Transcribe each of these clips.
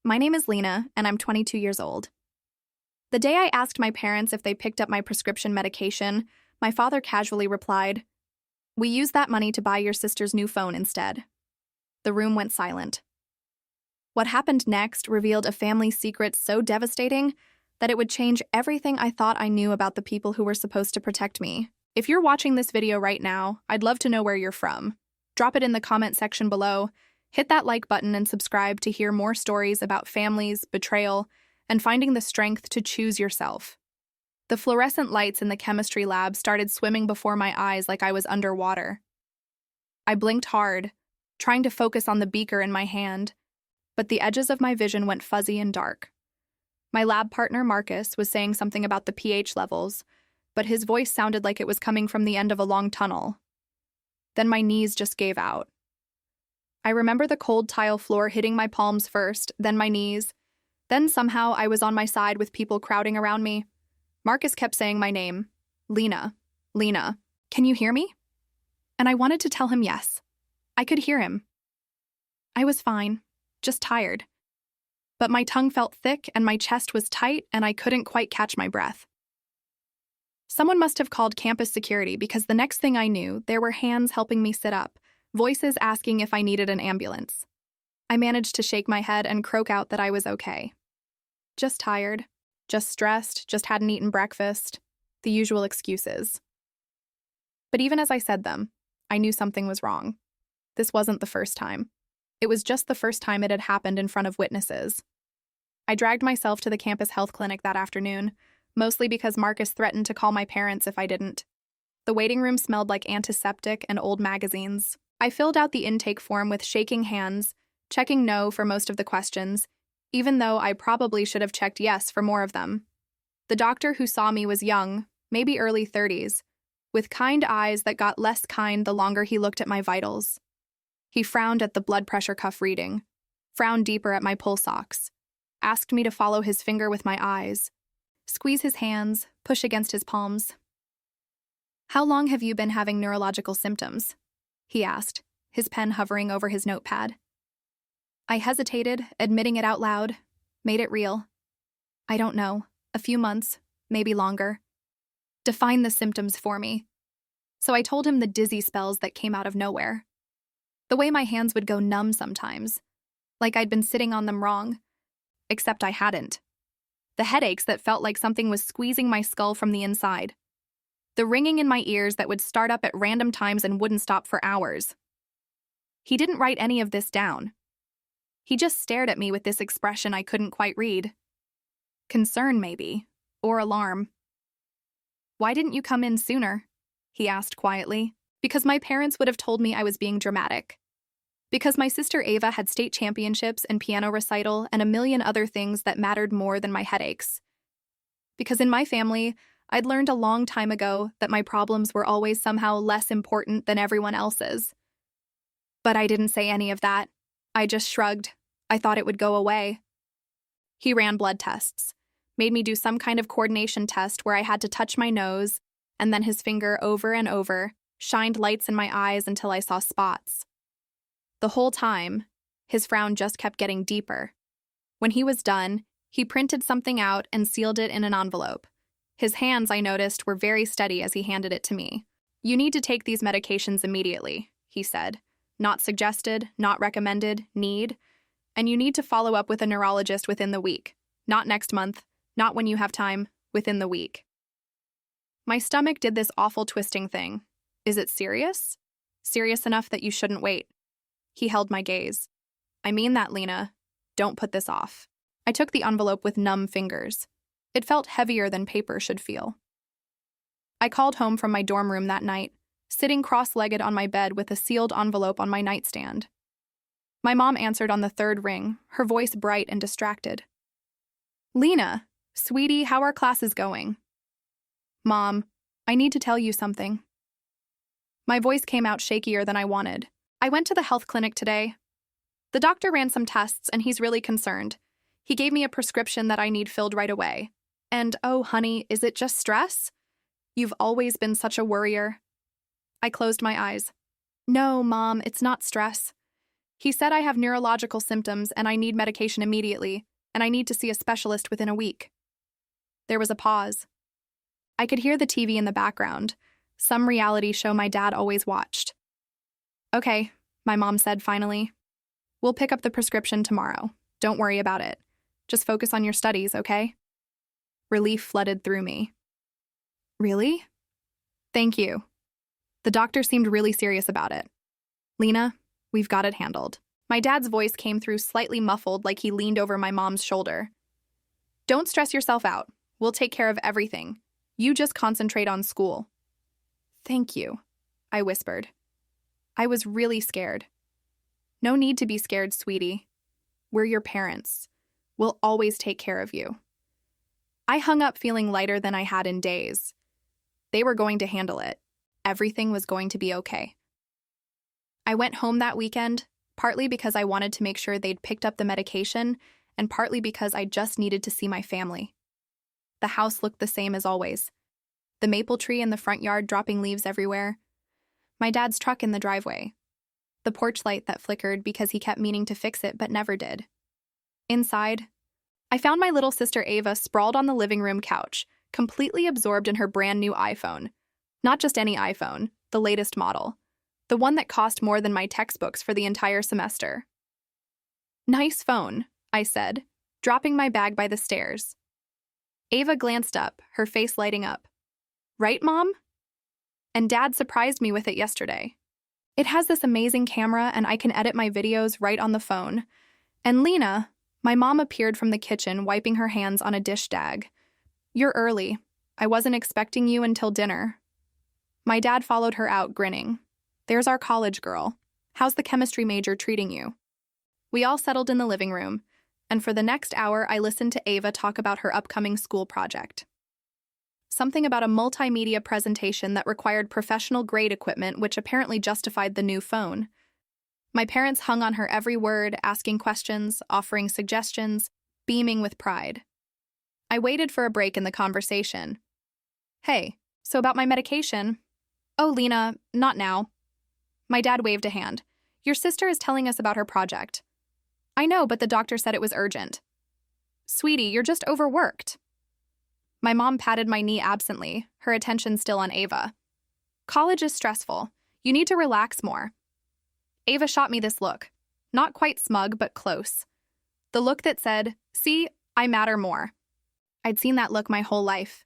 My name is Lena, and I'm 22 years old. The day I asked my parents if they picked up my prescription medication, my father casually replied, "We used that money to buy your sister's new phone instead." The room went silent. What happened next revealed a family secret so devastating that it would change everything I thought I knew about the people who were supposed to protect me. If you're watching this video right now, I'd love to know where you're from. Drop it in the comment section below. Hit that like button and subscribe to hear more stories about families, betrayal, and finding the strength to choose yourself. The fluorescent lights in the chemistry lab started swimming before my eyes like I was underwater. I blinked hard, trying to focus on the beaker in my hand, but the edges of my vision went fuzzy and dark. My lab partner, Marcus, was saying something about the pH levels, but his voice sounded like it was coming from the end of a long tunnel. Then my knees just gave out. I remember the cold tile floor hitting my palms first, then my knees. Then somehow I was on my side with people crowding around me. Marcus kept saying my name. Lena. Lena. Can you hear me? And I wanted to tell him yes. I could hear him. I was fine, just tired. But my tongue felt thick and my chest was tight and I couldn't quite catch my breath. Someone must have called campus security because the next thing I knew, there were hands helping me sit up, voices asking if I needed an ambulance. I managed to shake my head and croak out that I was okay. Just tired, just stressed, just hadn't eaten breakfast, the usual excuses. But even as I said them, I knew something was wrong. This wasn't the first time. It was just the first time it had happened in front of witnesses. I dragged myself to the campus health clinic that afternoon, mostly because Marcus threatened to call my parents if I didn't. The waiting room smelled like antiseptic and old magazines. I filled out the intake form with shaking hands, checking no for most of the questions, even though I probably should have checked yes for more of them. The doctor who saw me was young, maybe early 30s, with kind eyes that got less kind the longer he looked at my vitals. He frowned at the blood pressure cuff reading, frowned deeper at my pulse ox, asked me to follow his finger with my eyes, squeeze his hands, push against his palms. "How long have you been having neurological symptoms?" he asked, his pen hovering over his notepad. I hesitated, admitting it out loud, made it real. "I don't know. A few months, maybe longer." "Define the symptoms for me." So I told him the dizzy spells that came out of nowhere. The way my hands would go numb sometimes, like I'd been sitting on them wrong, except I hadn't. The headaches that felt like something was squeezing my skull from the inside. The ringing in my ears that would start up at random times and wouldn't stop for hours. He didn't write any of this down. He just stared at me with this expression I couldn't quite read. Concern, maybe, or alarm. "Why didn't you come in sooner?" he asked quietly. Because my parents would have told me I was being dramatic. Because my sister Ava had state championships and piano recital and a million other things that mattered more than my headaches. Because in my family, I'd learned a long time ago that my problems were always somehow less important than everyone else's. But I didn't say any of that. I just shrugged. I thought it would go away. He ran blood tests, made me do some kind of coordination test where I had to touch my nose, and then his finger over and over, shined lights in my eyes until I saw spots. The whole time, his frown just kept getting deeper. When he was done, he printed something out and sealed it in an envelope. His hands, I noticed, were very steady as he handed it to me. "You need to take these medications immediately," he said. "Not suggested, not recommended, need. And you need to follow up with a neurologist within the week. Not next month, not when you have time, within the week." My stomach did this awful twisting thing. "Is it serious? Serious enough that you shouldn't wait?" He held my gaze. "I mean that, Lena. Don't put this off." I took the envelope with numb fingers. It felt heavier than paper should feel. I called home from my dorm room that night, sitting cross-legged on my bed with a sealed envelope on my nightstand. My mom answered on the third ring, her voice bright and distracted. "Lena, sweetie, how are classes going?" "Mom, I need to tell you something." My voice came out shakier than I wanted. "I went to the health clinic today. The doctor ran some tests and he's really concerned. He gave me a prescription that I need filled right away. And oh, honey, is it just stress? You've always been such a worrier." I closed my eyes. "No, Mom, it's not stress. He said I have neurological symptoms and I need medication immediately, and I need to see a specialist within a week. There was a pause. I could hear the TV in the background, some reality show my dad always watched. Okay, my mom said finally. We'll pick up the prescription tomorrow. Don't worry about it. Just focus on your studies, okay? Relief flooded through me. Really? Thank you. The doctor seemed really serious about it. Lena, we've got it handled. My dad's voice came through slightly muffled, like he leaned over my mom's shoulder. Don't stress yourself out. We'll take care of everything. You just concentrate on school. Thank you, I whispered. I was really scared. No need to be scared, sweetie. We're your parents. We'll always take care of you. I hung up feeling lighter than I had in days. They were going to handle it. Everything was going to be okay. I went home that weekend, partly because I wanted to make sure they'd picked up the medication, and partly because I just needed to see my family. The house looked the same as always. The maple tree in the front yard dropping leaves everywhere. My dad's truck in the driveway. The porch light that flickered because he kept meaning to fix it but never did. Inside, I found my little sister Ava sprawled on the living room couch, completely absorbed in her brand new iPhone. Not just any iPhone, the latest model. The one that cost more than my textbooks for the entire semester. Nice phone, I said, dropping my bag by the stairs. Ava glanced up, her face lighting up. Right, Mom? And Dad surprised me with it yesterday. It has this amazing camera and I can edit my videos right on the phone. And Lena, my mom appeared from the kitchen wiping her hands on a dish rag. You're early. I wasn't expecting you until dinner. My dad followed her out, grinning. There's our college girl. How's the chemistry major treating you? We all settled in the living room, and for the next hour I listened to Ava talk about her upcoming school project. Something about a multimedia presentation that required professional-grade equipment which apparently justified the new phone. My parents hung on her every word, asking questions, offering suggestions, beaming with pride. I waited for a break in the conversation. Hey, so about my medication? Oh, Lena, not now. My dad waved a hand. Your sister is telling us about her project. I know, but the doctor said it was urgent. Sweetie, you're just overworked. My mom patted my knee absently, her attention still on Ava. College is stressful. You need to relax more. Ava shot me this look. Not quite smug, but close. The look that said, see, I matter more. I'd seen that look my whole life.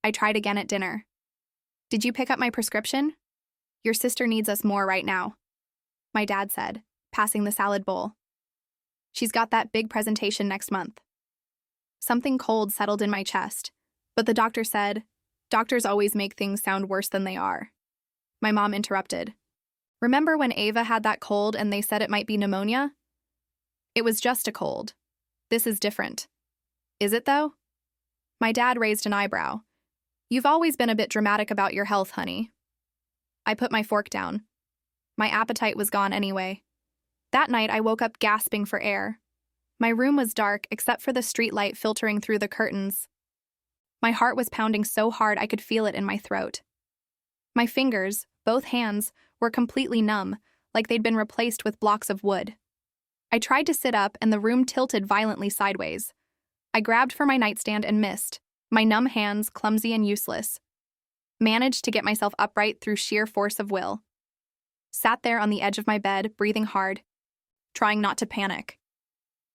I tried again at dinner. Did you pick up my prescription? Your sister needs us more right now, my dad said, passing the salad bowl. She's got that big presentation next month. Something cold settled in my chest, but the doctor said, doctors always make things sound worse than they are. My mom interrupted. Remember when Ava had that cold and they said it might be pneumonia? It was just a cold. This is different. Is it, though? My dad raised an eyebrow. You've always been a bit dramatic about your health, honey. I put my fork down. My appetite was gone anyway. That night, I woke up gasping for air. My room was dark except for the street light filtering through the curtains. My heart was pounding so hard I could feel it in my throat. My fingers, both hands, were completely numb, like they'd been replaced with blocks of wood. I tried to sit up and the room tilted violently sideways. I grabbed for my nightstand and missed, my numb hands clumsy and useless. Managed to get myself upright through sheer force of will. Sat there on the edge of my bed, breathing hard, trying not to panic.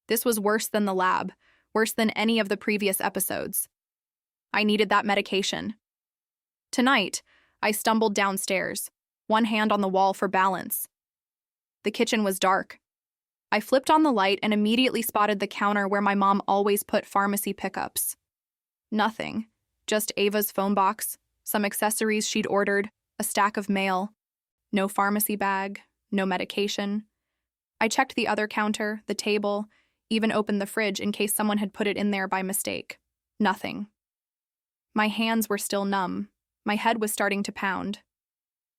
This was worse than the lab, worse than any of the previous episodes. I needed that medication. Tonight, I stumbled downstairs, one hand on the wall for balance. The kitchen was dark. I flipped on the light and immediately spotted the counter where my mom always put pharmacy pickups. Nothing, just Ava's phone box, some accessories she'd ordered, a stack of mail. No pharmacy bag, no medication. I checked the other counter, the table, even opened the fridge in case someone had put it in there by mistake. Nothing. My hands were still numb. My head was starting to pound.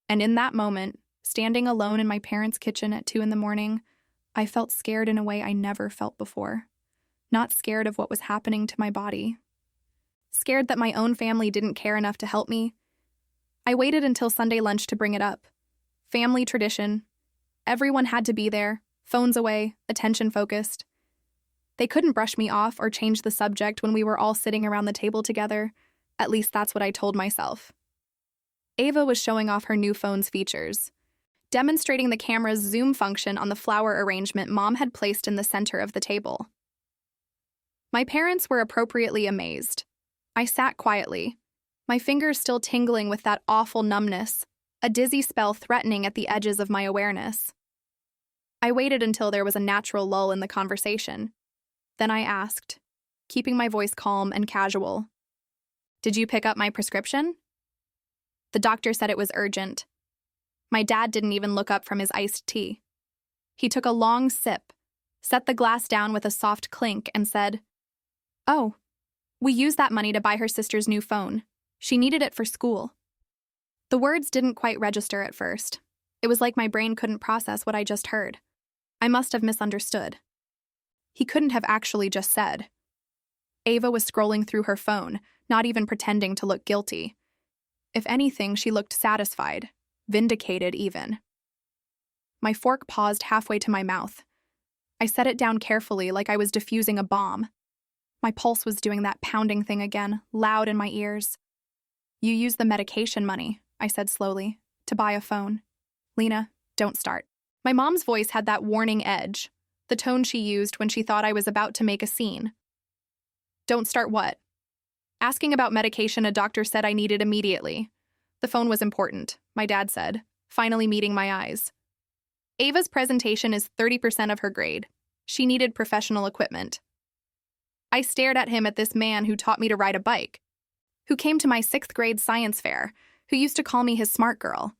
And in that moment, standing alone in my parents' kitchen at 2 a.m, I felt scared in a way I never felt before. Not scared of what was happening to my body. Scared that my own family didn't care enough to help me. I waited until Sunday lunch to bring it up. Family tradition. Everyone had to be there, Phones away, attention focused. They couldn't brush me off or change the subject when we were all sitting around the table together. At least that's what I told myself. Ava was showing off her new phone's features, demonstrating the camera's zoom function on the flower arrangement Mom had placed in the center of the table. My parents were appropriately amazed. I sat quietly, my fingers still tingling with that awful numbness, a dizzy spell threatening at the edges of my awareness. I waited until there was a natural lull in the conversation. Then I asked, keeping my voice calm and casual, "Did you pick up my prescription?" The doctor said it was urgent. My dad didn't even look up from his iced tea. He took a long sip, set the glass down with a soft clink, and said, "Oh, we used that money to buy her sister's new phone. She needed it for school." The words didn't quite register at first. It was like my brain couldn't process what I just heard. I must have misunderstood. He couldn't have actually just said. Ava was scrolling through her phone, not even pretending to look guilty. If anything, she looked satisfied, vindicated even. My fork paused halfway to my mouth. I set it down carefully like I was defusing a bomb. My pulse was doing that pounding thing again, loud in my ears. "You used the medication money," I said slowly, "to buy a phone. Lena, don't start." My mom's voice had that warning edge, the tone she used when she thought I was about to make a scene. "Don't start what?" "Asking about medication a doctor said I needed immediately. The phone was important," my dad said, finally meeting my eyes. "Ava's presentation is 30% of her grade. She needed professional equipment." I stared at him, at this man who taught me to ride a bike, who came to my 6th grade science fair, who used to call me his smart girl,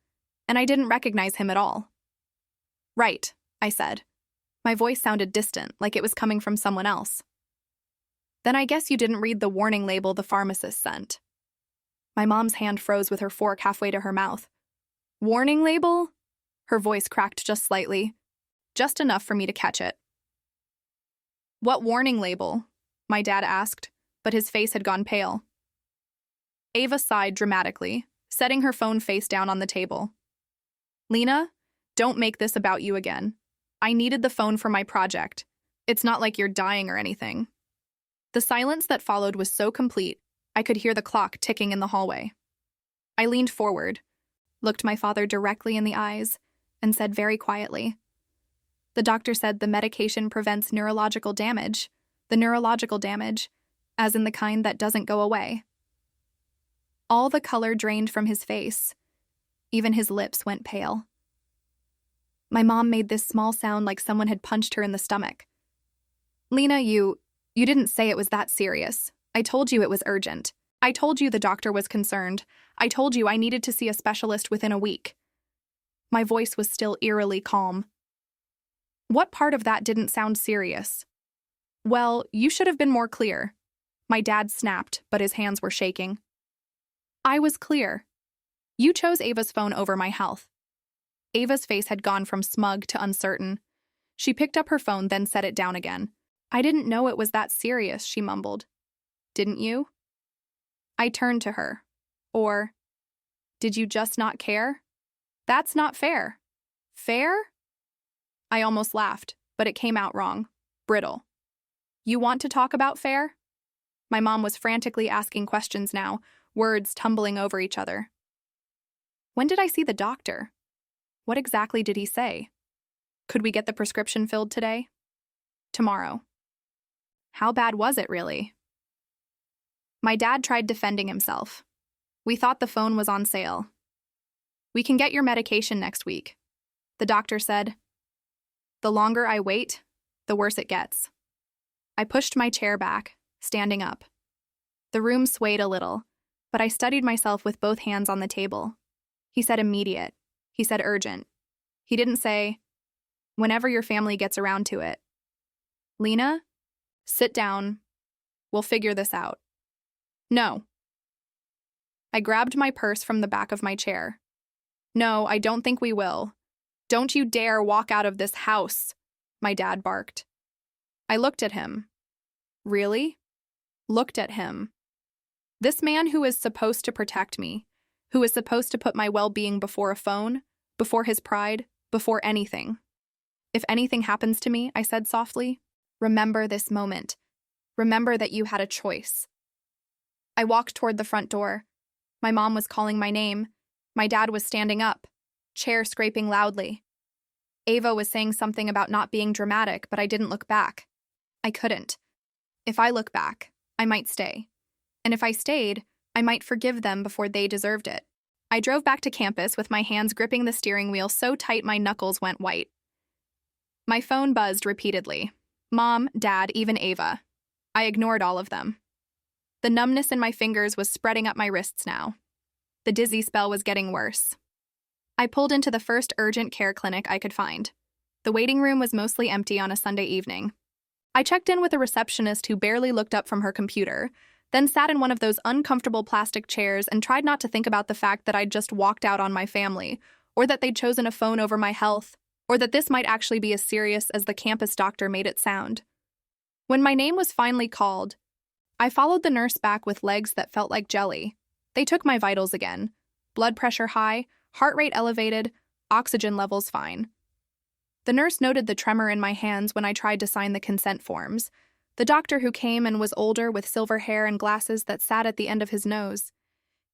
and I didn't recognize him at all. "Right," I said. My voice sounded distant, like it was coming from someone else. "Then I guess you didn't read the warning label the pharmacist sent." My mom's hand froze with her fork halfway to her mouth. "Warning label?" Her voice cracked just slightly, just enough for me to catch it. "What warning label?" my dad asked, but his face had gone pale. Ava sighed dramatically, setting her phone face down on the table. "Lena, don't make this about you again. I needed the phone for my project. It's not like you're dying or anything." The silence that followed was so complete, I could hear the clock ticking in the hallway. I leaned forward, looked my father directly in the eyes, and said very quietly, "The doctor said the medication prevents neurological damage, the neurological damage, as in the kind that doesn't go away." All the color drained from his face. Even his lips went pale. My mom made this small sound like someone had punched her in the stomach. "Lena, you didn't say it was that serious. I told you it was urgent. I told you the doctor was concerned. I told you I needed to see a specialist within a week." My voice was still eerily calm. "What part of that didn't sound serious?" "Well, you should have been more clear." My dad snapped, but his hands were shaking. "I was clear. You chose Ava's phone over my health." Ava's face had gone from smug to uncertain. She picked up her phone, then set it down again. "I didn't know it was that serious," she mumbled. "Didn't you?" I turned to her. "Or, did you just not care? That's not fair." "Fair?" I almost laughed, but it came out wrong. Brittle. "You want to talk about fair?" My mom was frantically asking questions now, words tumbling over each other. "When did I see the doctor? What exactly did he say? Could we get the prescription filled today?" "Tomorrow." "How bad was it, really?" My dad tried defending himself. "We thought the phone was on sale. We can get your medication next week," the doctor said. "The longer I wait, the worse it gets." I pushed my chair back, standing up. The room swayed a little, but I steadied myself with both hands on the table. He said immediate. He said urgent. He didn't say, "Whenever your family gets around to it." "Lena, sit down. We'll figure this out." "No." I grabbed my purse from the back of my chair. "No, I don't think we will. Don't you dare walk out of this house," my dad barked. I looked at him. Really? Looked at him. This man who is supposed to protect me, who is supposed to put my well-being before a phone, before his pride, before anything. If anything happens to me, I said softly, remember this moment. Remember that you had a choice. I walked toward the front door. My mom was calling my name. My dad was standing up, chair scraping loudly. Ava was saying something about not being dramatic, but I didn't look back. I couldn't. If I look back, I might stay. And if I stayed, I might forgive them before they deserved it. I drove back to campus with my hands gripping the steering wheel so tight my knuckles went white. My phone buzzed repeatedly. Mom, Dad, even Ava. I ignored all of them. The numbness in my fingers was spreading up my wrists now. The dizzy spell was getting worse. I pulled into the first urgent care clinic I could find. The waiting room was mostly empty on a Sunday evening. I checked in with a receptionist who barely looked up from her computer, then sat in one of those uncomfortable plastic chairs and tried not to think about the fact that I'd just walked out on my family, or that they'd chosen a phone over my health, or that this might actually be as serious as the campus doctor made it sound. When my name was finally called, I followed the nurse back with legs that felt like jelly. They took my vitals again. Blood pressure high, heart rate elevated, oxygen levels fine. The nurse noted the tremor in my hands when I tried to sign the consent forms. The doctor who came and was older with silver hair and glasses that sat at the end of his nose.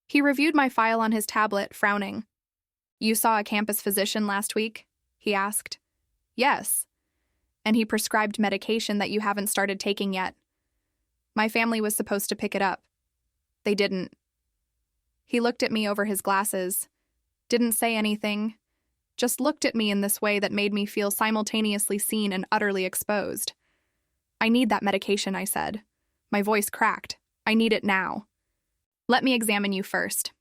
He reviewed my file on his tablet, frowning. You saw a campus physician last week? He asked. Yes. And he prescribed medication that you haven't started taking yet. My family was supposed to pick it up. They didn't. He looked at me over his glasses, didn't say anything, just looked at me in this way that made me feel simultaneously seen and utterly exposed. I need that medication, I said. My voice cracked. I need it now. Let me examine you first.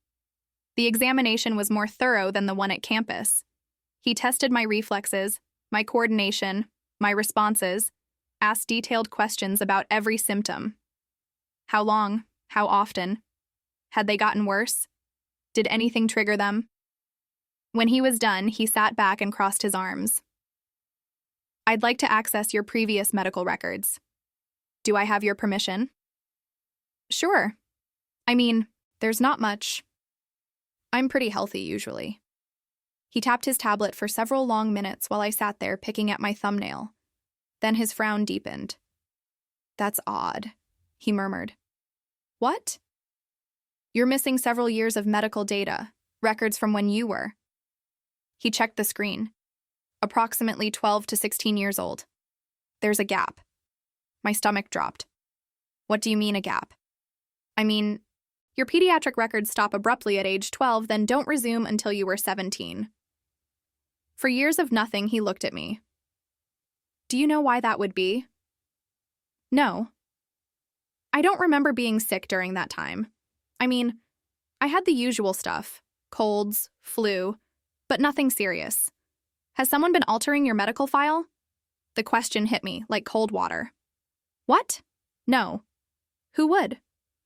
The examination was more thorough than the one at campus. He tested my reflexes, my coordination, my responses, asked detailed questions about every symptom. How long? How often? Had they gotten worse? Did anything trigger them? When he was done, he sat back and crossed his arms. I'd like to access your previous medical records. Do I have your permission? Sure. I mean, there's not much. I'm pretty healthy usually. He tapped his tablet for several long minutes while I sat there picking at my thumbnail. Then his frown deepened. That's odd, he murmured. What? You're missing several years of medical data, records from when you were. He checked the screen. Approximately 12 to 16 years old. There's a gap. My stomach dropped. What do you mean a gap? I mean, your pediatric records stop abruptly at age 12, then don't resume until you were 17. For years of nothing, he looked at me. Do you know why that would be? No. I don't remember being sick during that time. I mean, I had the usual stuff, colds, flu, but nothing serious. Has someone been altering your medical file? The question hit me like cold water. What? No. Who would?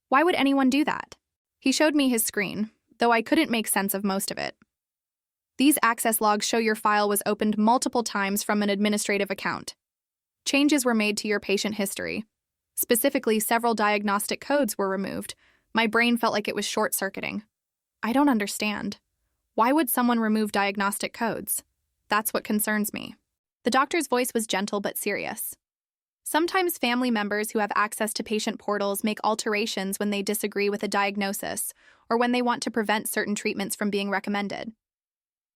Why would anyone do that? He showed me his screen, though I couldn't make sense of most of it. These access logs show your file was opened multiple times from an administrative account. Changes were made to your patient history. Specifically, several diagnostic codes were removed. My brain felt like it was short-circuiting. I don't understand. Why would someone remove diagnostic codes? That's what concerns me. The doctor's voice was gentle but serious. Sometimes family members who have access to patient portals make alterations when they disagree with a diagnosis or when they want to prevent certain treatments from being recommended.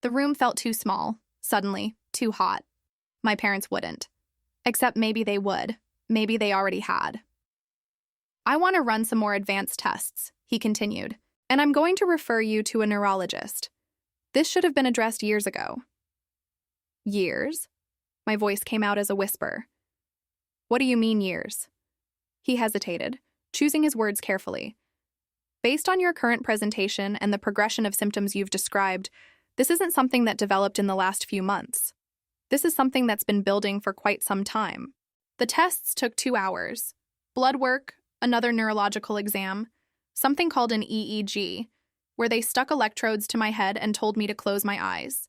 The room felt too small, suddenly, too hot. My parents wouldn't. Except maybe they would. Maybe they already had. I want to run some more advanced tests, he continued, and I'm going to refer you to a neurologist. This should have been addressed years ago. Years? My voice came out as a whisper. What do you mean years? He hesitated, choosing his words carefully. Based on your current presentation and the progression of symptoms you've described, this isn't something that developed in the last few months. This is something that's been building for quite some time. The tests took 2 hours. Blood work, another neurological exam, something called an EEG, where they stuck electrodes to my head and told me to close my eyes.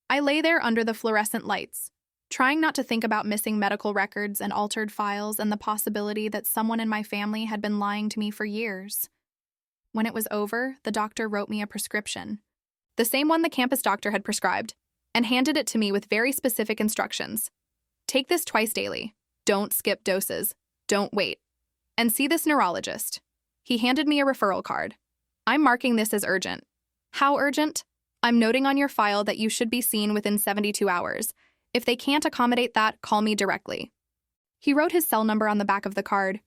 I lay there under the fluorescent lights, trying not to think about missing medical records and altered files and the possibility that someone in my family had been lying to me for years. When it was over, the doctor wrote me a prescription. The same one the campus doctor had prescribed. and handed it to me with very specific instructions. Take this twice daily. Don't skip doses. Don't wait. And see this neurologist. He handed me a referral card. I'm marking this as urgent. How urgent? I'm noting on your file that you should be seen within 72 hours. If they can't accommodate that, call me directly. He wrote his cell number on the back of the card.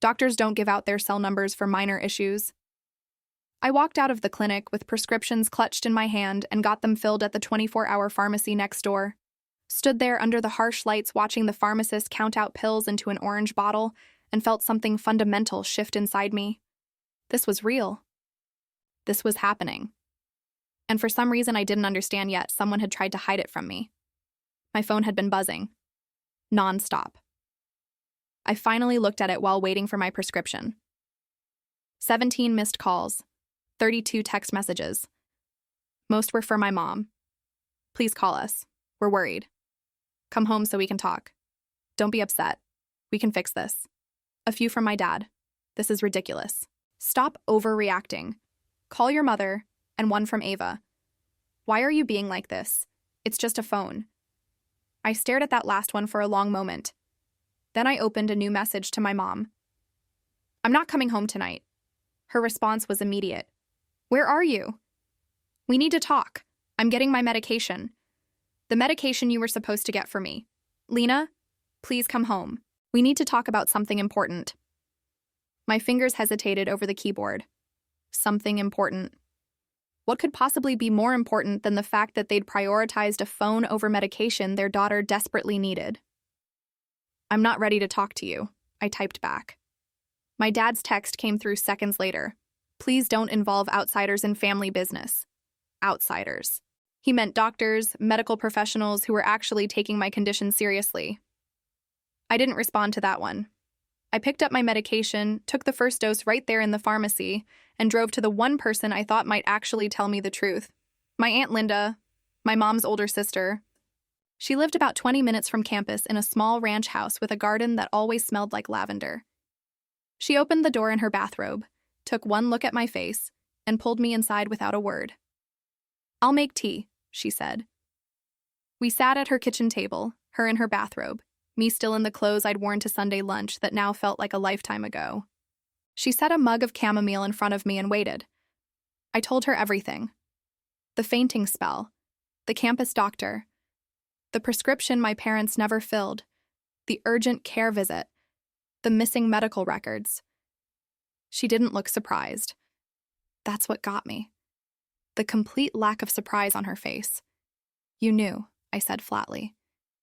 Doctors don't give out their cell numbers for minor issues. I walked out of the clinic with prescriptions clutched in my hand and got them filled at the 24-hour pharmacy next door. Stood there under the harsh lights watching the pharmacist count out pills into an orange bottle and felt something fundamental shift inside me. This was real. This was happening. And for some reason I didn't understand yet, someone had tried to hide it from me. My phone had been buzzing. Non-stop. I finally looked at it while waiting for my prescription. 17 missed calls. 32 text messages. Most were for my mom. Please call us. We're worried. Come home so we can talk. Don't be upset. We can fix this. A few from my dad. This is ridiculous. Stop overreacting. Call your mother, and one from Ava. Why are you being like this? It's just a phone. I stared at that last one for a long moment. Then I opened a new message to my mom. I'm not coming home tonight. Her response was immediate. Where are you? We need to talk. I'm getting my medication. The medication you were supposed to get for me. Lena, please come home. We need to talk about something important. My fingers hesitated over the keyboard. Something important. What could possibly be more important than the fact that they'd prioritized a phone over medication their daughter desperately needed? I'm not ready to talk to you, I typed back. My dad's text came through seconds later. Please don't involve outsiders in family business. Outsiders. He meant doctors, medical professionals who were actually taking my condition seriously. I didn't respond to that one. I picked up my medication, took the first dose right there in the pharmacy, and drove to the one person I thought might actually tell me the truth. My Aunt Linda, my mom's older sister. She lived about 20 minutes from campus in a small ranch house with a garden that always smelled like lavender. She opened the door in her bathrobe, took one look at my face, and pulled me inside without a word. I'll make tea, she said. We sat at her kitchen table, her in her bathrobe, me still in the clothes I'd worn to Sunday lunch that now felt like a lifetime ago. She set a mug of chamomile in front of me and waited. I told her everything. The fainting spell, the campus doctor, the prescription my parents never filled, the urgent care visit, the missing medical records. She didn't look surprised. That's what got me. The complete lack of surprise on her face. You knew, I said flatly.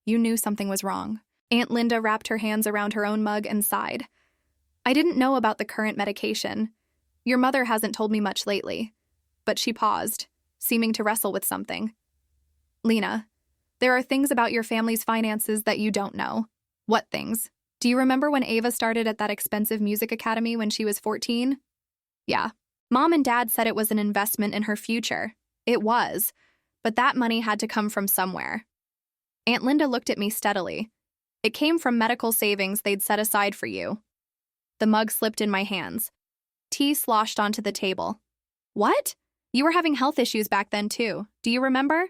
You knew something was wrong. Aunt Linda wrapped her hands around her own mug and sighed. I didn't know about the current medication. Your mother hasn't told me much lately. But she paused, seeming to wrestle with something. Lena, there are things about your family's finances that you don't know. What things? Do you remember when Ava started at that expensive music academy when she was 14? Yeah. Mom and Dad said it was an investment in her future. It was. But that money had to come from somewhere. Aunt Linda looked at me steadily. It came from medical savings they'd set aside for you. The mug slipped in my hands. Tea sloshed onto the table. What? You were having health issues back then, too. Do you remember?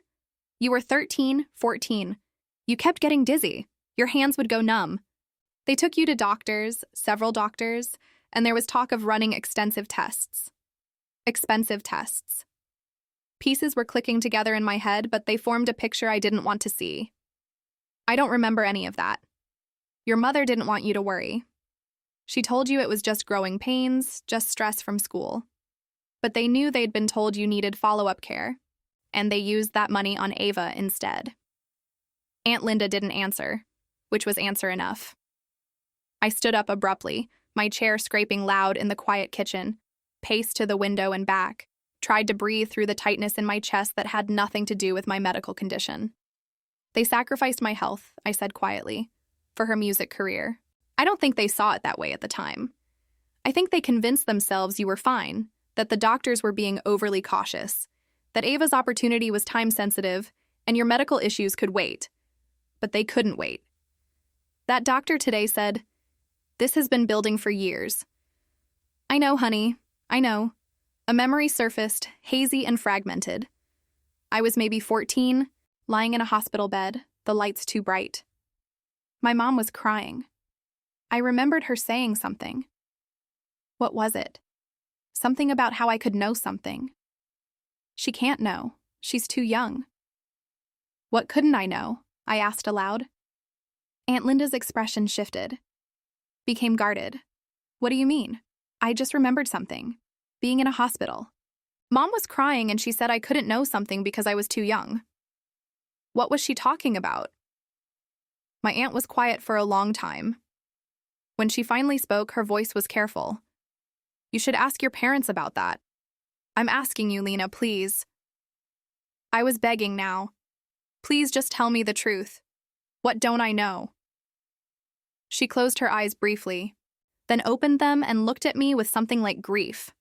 You were 13, 14. You kept getting dizzy. Your hands would go numb. They took you to doctors, several doctors, and there was talk of running extensive tests. Expensive tests. Pieces were clicking together in my head, but they formed a picture I didn't want to see. I don't remember any of that. Your mother didn't want you to worry. She told you it was just growing pains, just stress from school. But they knew they'd been told you needed follow-up care, and they used that money on Ava instead. Aunt Linda didn't answer, which was answer enough. I stood up abruptly, my chair scraping loud in the quiet kitchen, paced to the window and back, tried to breathe through the tightness in my chest that had nothing to do with my medical condition. They sacrificed my health, I said quietly, for her music career. I don't think they saw it that way at the time. I think they convinced themselves you were fine, that the doctors were being overly cautious, that Ava's opportunity was time-sensitive, and your medical issues could wait. But they couldn't wait. That doctor today said, "This has been building for years." I know, honey. I know. A memory surfaced, hazy and fragmented. I was maybe 14, lying in a hospital bed, the lights too bright. My mom was crying. I remembered her saying something. What was it? Something about how I could know something. She can't know. She's too young. What couldn't I know? I asked aloud. Aunt Linda's expression shifted, became guarded. What do you mean? I just remembered something. Being in a hospital. Mom was crying and she said I couldn't know something because I was too young. What was she talking about? My aunt was quiet for a long time. When she finally spoke, her voice was careful. You should ask your parents about that. I'm asking you, Lena, please. I was begging now. Please just tell me the truth. What don't I know? She closed her eyes briefly, then opened them and looked at me with something like grief.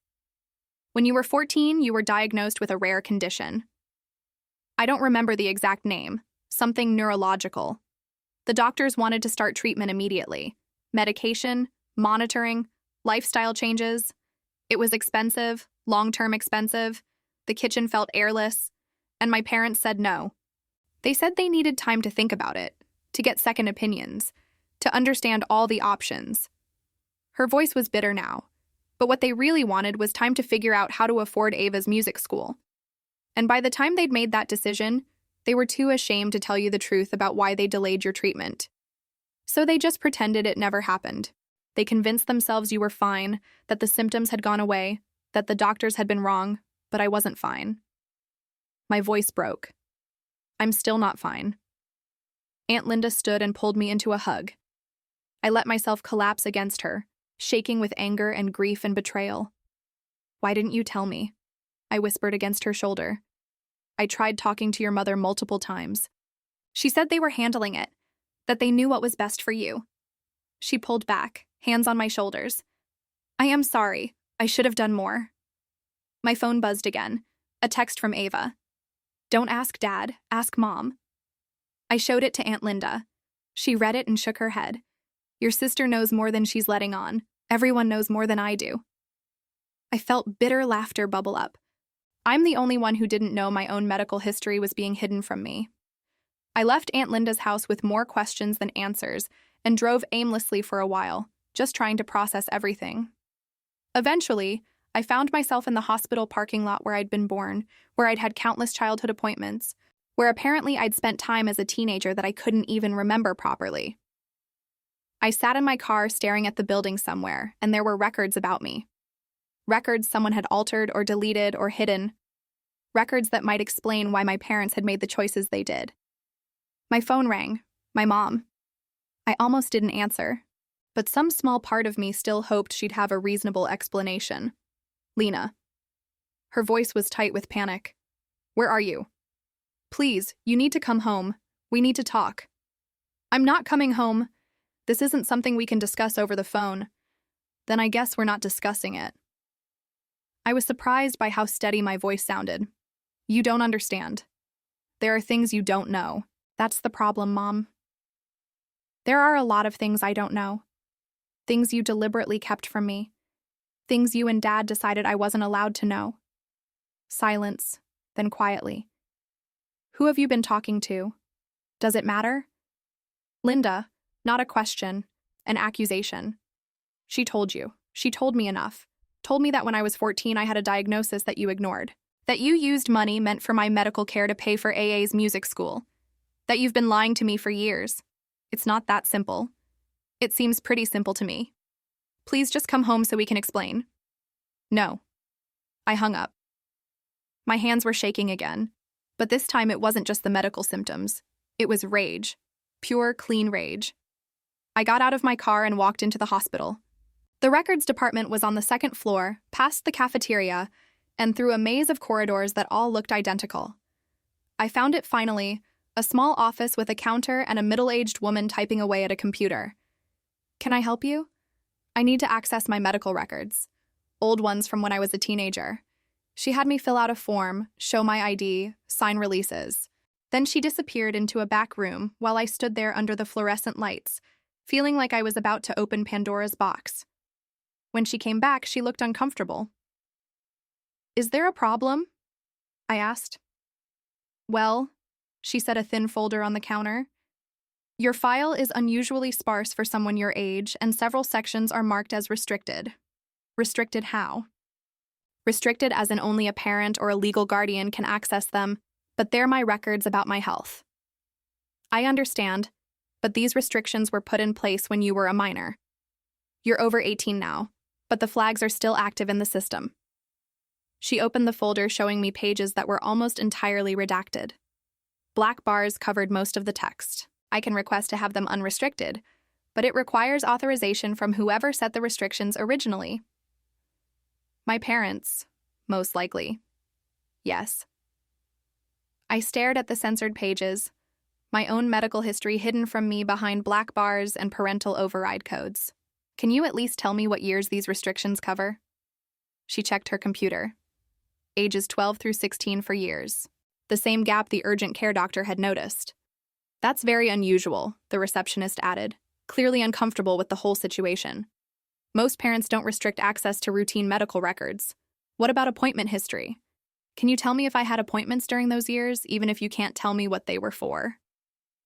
When you were 14, you were diagnosed with a rare condition. I don't remember the exact name, something neurological. The doctors wanted to start treatment immediately. Medication, monitoring, lifestyle changes. It was expensive, long-term expensive. The kitchen felt airless, and my parents said no. They said they needed time to think about it, to get second opinions, to understand all the options. Her voice was bitter now, but what they really wanted was time to figure out how to afford Ava's music school. And by the time they'd made that decision, they were too ashamed to tell you the truth about why they delayed your treatment. So they just pretended it never happened. They convinced themselves you were fine, that the symptoms had gone away, that the doctors had been wrong, but I wasn't fine. My voice broke. I'm still not fine. Aunt Linda stood and pulled me into a hug. I let myself collapse against her, shaking with anger and grief and betrayal. Why didn't you tell me? I whispered against her shoulder. I tried talking to your mother multiple times. She said they were handling it, that they knew what was best for you. She pulled back, hands on my shoulders. I am sorry. I should have done more. My phone buzzed again, a text from Ava. Don't ask Dad, ask Mom. I showed it to Aunt Linda. She read it and shook her head. Your sister knows more than she's letting on. Everyone knows more than I do. I felt bitter laughter bubble up. I'm the only one who didn't know my own medical history was being hidden from me. I left Aunt Linda's house with more questions than answers and drove aimlessly for a while, just trying to process everything. Eventually, I found myself in the hospital parking lot where I'd been born, where I'd had countless childhood appointments, where apparently I'd spent time as a teenager that I couldn't even remember properly. I sat in my car staring at the building somewhere, and there were records about me. Records someone had altered or deleted or hidden. Records that might explain why my parents had made the choices they did. My phone rang. My mom. I almost didn't answer, but some small part of me still hoped she'd have a reasonable explanation. Lena. Her voice was tight with panic. Where are you? Please, you need to come home. We need to talk. I'm not coming home. This isn't something we can discuss over the phone. Then I guess we're not discussing it. I was surprised by how steady my voice sounded. You don't understand. There are things you don't know. That's the problem, Mom. There are a lot of things I don't know. Things you deliberately kept from me. Things you and Dad decided I wasn't allowed to know. Silence, then quietly. Who have you been talking to? Does it matter? Linda, not a question, an accusation. She told you. She told me enough. Told me that when I was 14 I had a diagnosis that you ignored. That you used money meant for my medical care to pay for AA's music school. That you've been lying to me for years. It's not that simple. It seems pretty simple to me. Please just come home so we can explain. No. I hung up. My hands were shaking again, but this time it wasn't just the medical symptoms. It was rage. Pure, clean rage. I got out of my car and walked into the hospital. The records department was on the second floor, past the cafeteria, and through a maze of corridors that all looked identical. I found it finally, a small office with a counter and a middle-aged woman typing away at a computer. Can I help you? I need to access my medical records. Old ones from when I was a teenager. She had me fill out a form, show my ID, sign releases. Then she disappeared into a back room while I stood there under the fluorescent lights, feeling like I was about to open Pandora's box. When she came back, she looked uncomfortable. Is there a problem? I asked. Well, She set a thin folder on the counter. Your file is unusually sparse for someone your age, and several sections are marked as restricted. Restricted how? Restricted as in only a parent or a legal guardian can access them, but they're my records about my health. I understand, but these restrictions were put in place when you were a minor. You're over 18 now, but the flags are still active in the system. She opened the folder, showing me pages that were almost entirely redacted. Black bars covered most of the text. I can request to have them unrestricted, but it requires authorization from whoever set the restrictions originally. My parents, most likely. Yes. I stared at the censored pages, my own medical history hidden from me behind black bars and parental override codes. Can you at least tell me what years these restrictions cover? She checked her computer. Ages 12 through 16 for years. The same gap the urgent care doctor had noticed. That's very unusual, the receptionist added, clearly uncomfortable with the whole situation. Most parents don't restrict access to routine medical records. What about appointment history? Can you tell me if I had appointments during those years, even if you can't tell me what they were for?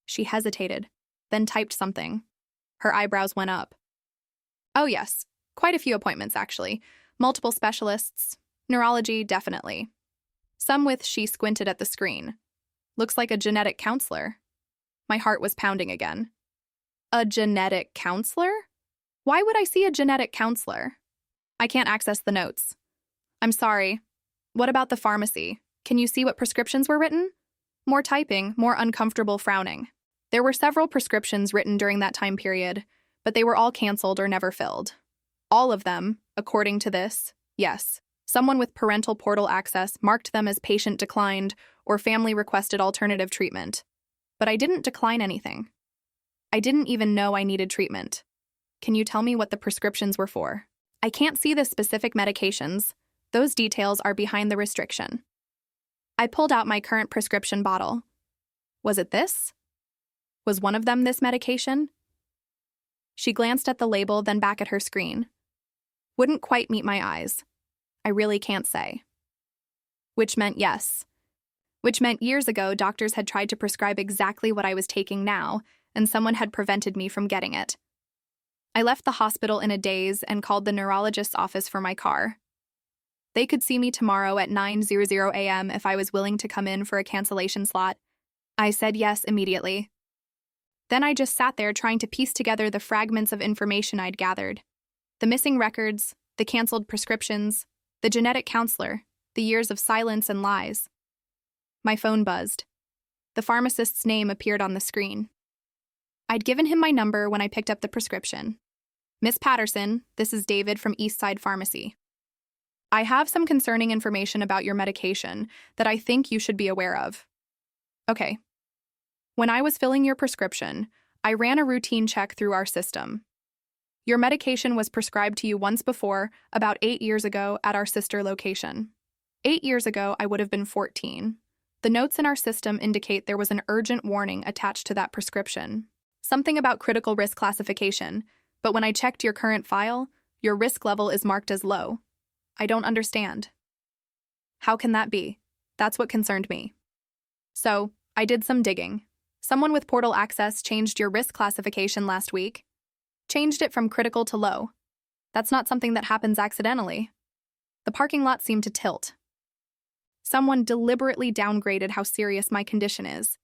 She hesitated, then typed something. Her eyebrows went up. Oh yes, quite a few appointments actually. Multiple specialists. Neurology, definitely. Some with, she squinted at the screen. Looks like a genetic counselor. My heart was pounding again. A genetic counselor? Why would I see a genetic counselor? I can't access the notes. I'm sorry. What about the pharmacy? Can you see what prescriptions were written? More typing, more uncomfortable frowning. There were several prescriptions written during that time period, but they were all canceled or never filled. All of them, according to this, yes. Someone with parental portal access marked them as patient declined or family requested alternative treatment. But I didn't decline anything. I didn't even know I needed treatment. Can you tell me what the prescriptions were for? I can't see the specific medications. Those details are behind the restriction. I pulled out my current prescription bottle. Was it this? Was one of them this medication? She glanced at the label, then back at her screen. Wouldn't quite meet my eyes. I really can't say. Which meant yes. Which meant years ago doctors had tried to prescribe exactly what I was taking now, and someone had prevented me from getting it. I left the hospital in a daze and called the neurologist's office for my car. They could see me tomorrow at 9:00 a.m. if I was willing to come in for a cancellation slot. I said yes immediately. Then I just sat there trying to piece together the fragments of information I'd gathered. The missing records, the canceled prescriptions, the genetic counselor, the years of silence and lies. My phone buzzed. The pharmacist's name appeared on the screen. I'd given him my number when I picked up the prescription. Miss Patterson, this is David from Eastside Pharmacy. I have some concerning information about your medication that I think you should be aware of. Okay. When I was filling your prescription, I ran a routine check through our system. Your medication was prescribed to you once before, about 8 years ago, at our sister location. 8 years ago, I would have been 14. The notes in our system indicate there was an urgent warning attached to that prescription. Something about critical risk classification, but when I checked your current file, your risk level is marked as low. I don't understand. How can that be? That's what concerned me. So, I did some digging. Someone with portal access changed your risk classification last week. Changed it from critical to low. That's not something that happens accidentally. The parking lot seemed to tilt. Someone deliberately downgraded how serious my condition is.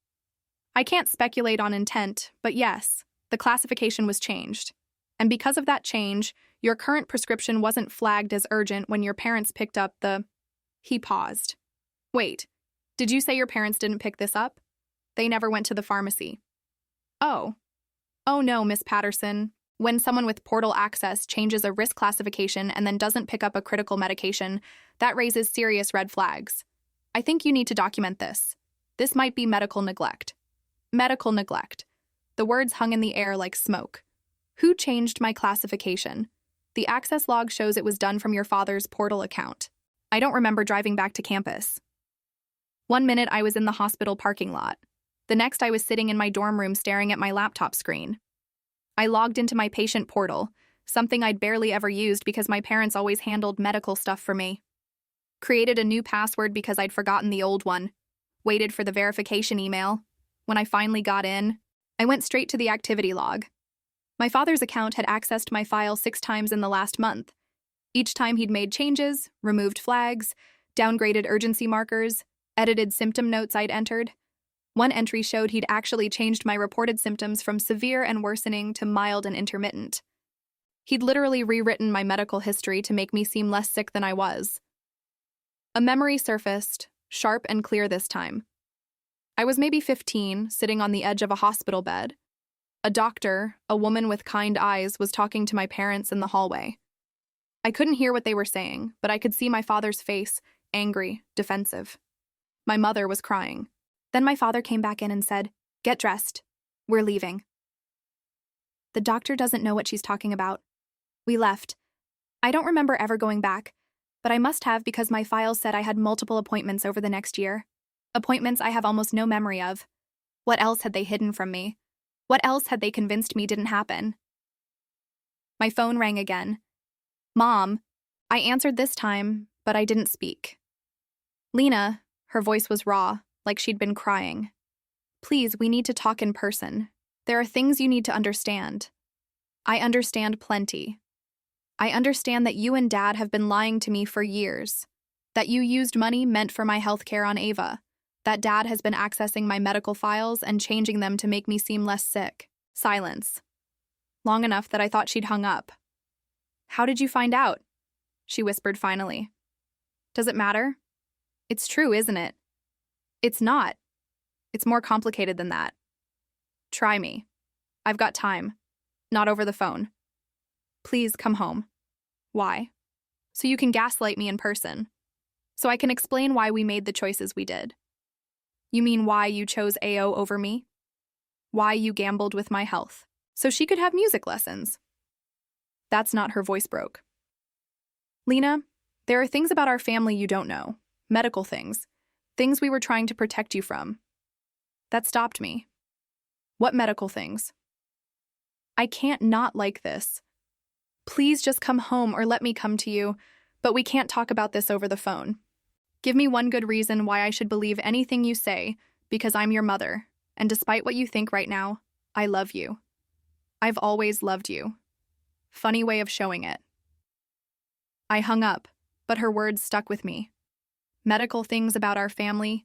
I can't speculate on intent, but yes, the classification was changed. And because of that change, your current prescription wasn't flagged as urgent when your parents picked up the... He paused. Wait, did you say your parents didn't pick this up? They never went to the pharmacy. Oh. Oh no, Miss Patterson. When someone with portal access changes a risk classification and then doesn't pick up a critical medication, that raises serious red flags. I think you need to document this. This might be medical neglect. Medical neglect. The words hung in the air like smoke. Who changed my classification? The access log shows it was done from your father's portal account. I don't remember driving back to campus. 1 minute I was in the hospital parking lot. The next I was sitting in my dorm room staring at my laptop screen. I logged into my patient portal, something I'd barely ever used because my parents always handled medical stuff for me. Created a new password because I'd forgotten the old one. Waited for the verification email, When I finally got in, I went straight to the activity log. My father's account had accessed my file 6 times in the last month. Each time he'd made changes, removed flags, downgraded urgency markers, edited symptom notes I'd entered. One entry showed he'd actually changed my reported symptoms from severe and worsening to mild and intermittent. He'd literally rewritten my medical history to make me seem less sick than I was. A memory surfaced, sharp and clear this time. I was maybe 15, sitting on the edge of a hospital bed. A doctor, a woman with kind eyes, was talking to my parents in the hallway. I couldn't hear what they were saying, but I could see my father's face, angry, defensive. My mother was crying. Then my father came back in and said, "Get dressed. We're leaving." The doctor doesn't know what she's talking about. We left. I don't remember ever going back, but I must have because my file said I had multiple appointments over the next year. Appointments I have almost no memory of. What else had they hidden from me? What else had they convinced me didn't happen? My phone rang again. "Mom." I answered this time, but I didn't speak. "Lena," her voice was raw, like she'd been crying. "Please, we need to talk in person. There are things you need to understand." "I understand plenty. I understand that you and Dad have been lying to me for years. That you used money meant for my health care on Ava. That Dad has been accessing my medical files and changing them to make me seem less sick." Silence. Long enough that I thought she'd hung up. "How did you find out?" she whispered finally. "Does it matter? It's true, isn't it?" "It's not. It's more complicated than that. Try me. I've got time. Not over the phone. Please come home." "Why?" "So you can gaslight me in person. So I can explain why we made the choices we did." "You mean why you chose AO over me? Why you gambled with my health? So she could have music lessons?" That's not her voice broke. "Lena, there are things about our family you don't know. Medical things. Things we were trying to protect you from. That stopped me." "What medical things?" "I can't not like this. Please just come home or let me come to you, but we can't talk about this over the phone. Give me one good reason why I should believe anything you say, because I'm your mother, and despite what you think right now, I love you. I've always loved you." Funny way of showing it. I hung up, but her words stuck with me. Medical things about our family,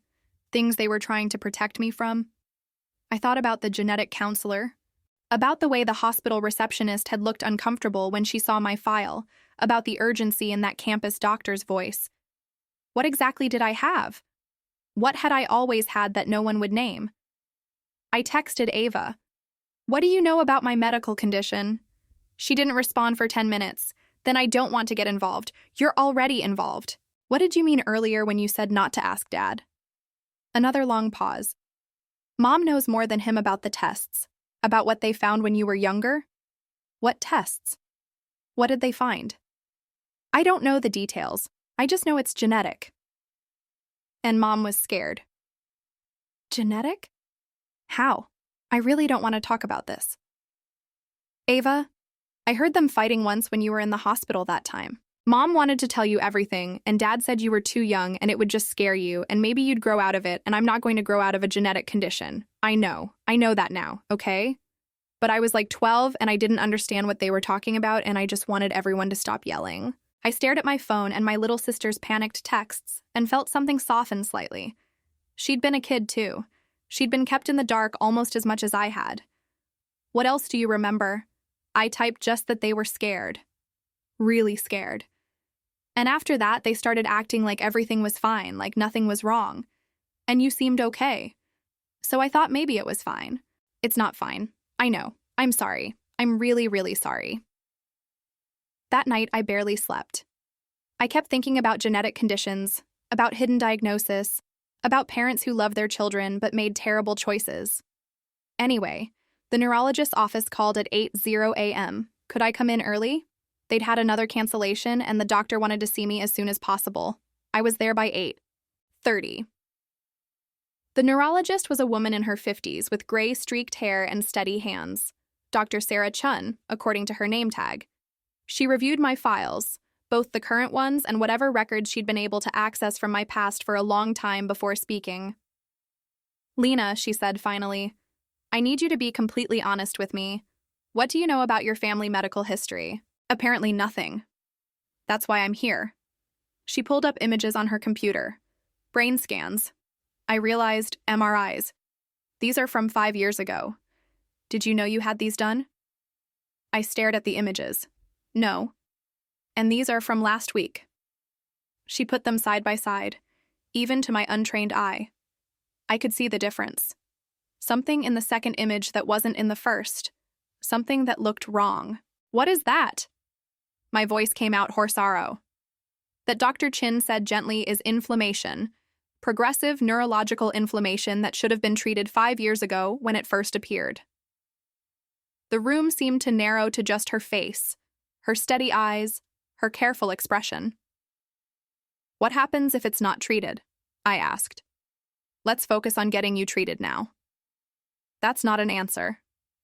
things they were trying to protect me from. I thought about the genetic counselor, about the way the hospital receptionist had looked uncomfortable when she saw my file, about the urgency in that campus doctor's voice. What exactly did I have? What had I always had that no one would name? I texted Ava. "What do you know about my medical condition?" She didn't respond for 10 minutes. "Then I don't want to get involved. You're already involved. What did you mean earlier when you said not to ask Dad?" Another long pause. "Mom knows more than him about the tests. About what they found when you were younger?" "What tests? What did they find?" "I don't know the details. I just know it's genetic." And Mom was scared. "Genetic? How? I really don't want to talk about this." "Ava, I heard them fighting once when you were in the hospital that time. Mom wanted to tell you everything, and Dad said you were too young and it would just scare you, and maybe you'd grow out of it, and I'm not going to grow out of a genetic condition. I know that now, okay? But I was like 12 and I didn't understand what they were talking about, and I just wanted everyone to stop yelling." I stared at my phone and my little sister's panicked texts and felt something soften slightly. She'd been a kid too. She'd been kept in the dark almost as much as I had. "What else do you remember?" I typed just that they were scared. Really scared. And after that, they started acting like everything was fine, like nothing was wrong. And you seemed okay. So I thought maybe it was fine. It's not fine. I know. I'm sorry. I'm really, really sorry. That night, I barely slept. I kept thinking about genetic conditions, about hidden diagnosis, about parents who love their children but made terrible choices. Anyway, the neurologist's office called at 8:00 a.m. Could I come in early? They'd had another cancellation, and the doctor wanted to see me as soon as possible. I was there by 8:30. The neurologist was a woman in her 50s with gray streaked hair and steady hands. Dr. Sarah Chun, according to her name tag. She reviewed my files, both the current ones and whatever records she'd been able to access from my past for a long time before speaking. Lena, she said finally, I need you to be completely honest with me. What do you know about your family medical history? Apparently nothing. That's why I'm here. She pulled up images on her computer. Brain scans. I realized MRIs. These are from 5 years ago. Did you know you had these done? I stared at the images. No. And these are from last week. She put them side by side, even to my untrained eye. I could see the difference. Something in the second image that wasn't in the first. Something that looked wrong. What is that? My voice came out hoarse-aro. That Dr. Chin said gently is inflammation, progressive neurological inflammation that should have been treated 5 years ago when it first appeared. The room seemed to narrow to just her face, her steady eyes, her careful expression. What happens if it's not treated? I asked. Let's focus on getting you treated now. That's not an answer.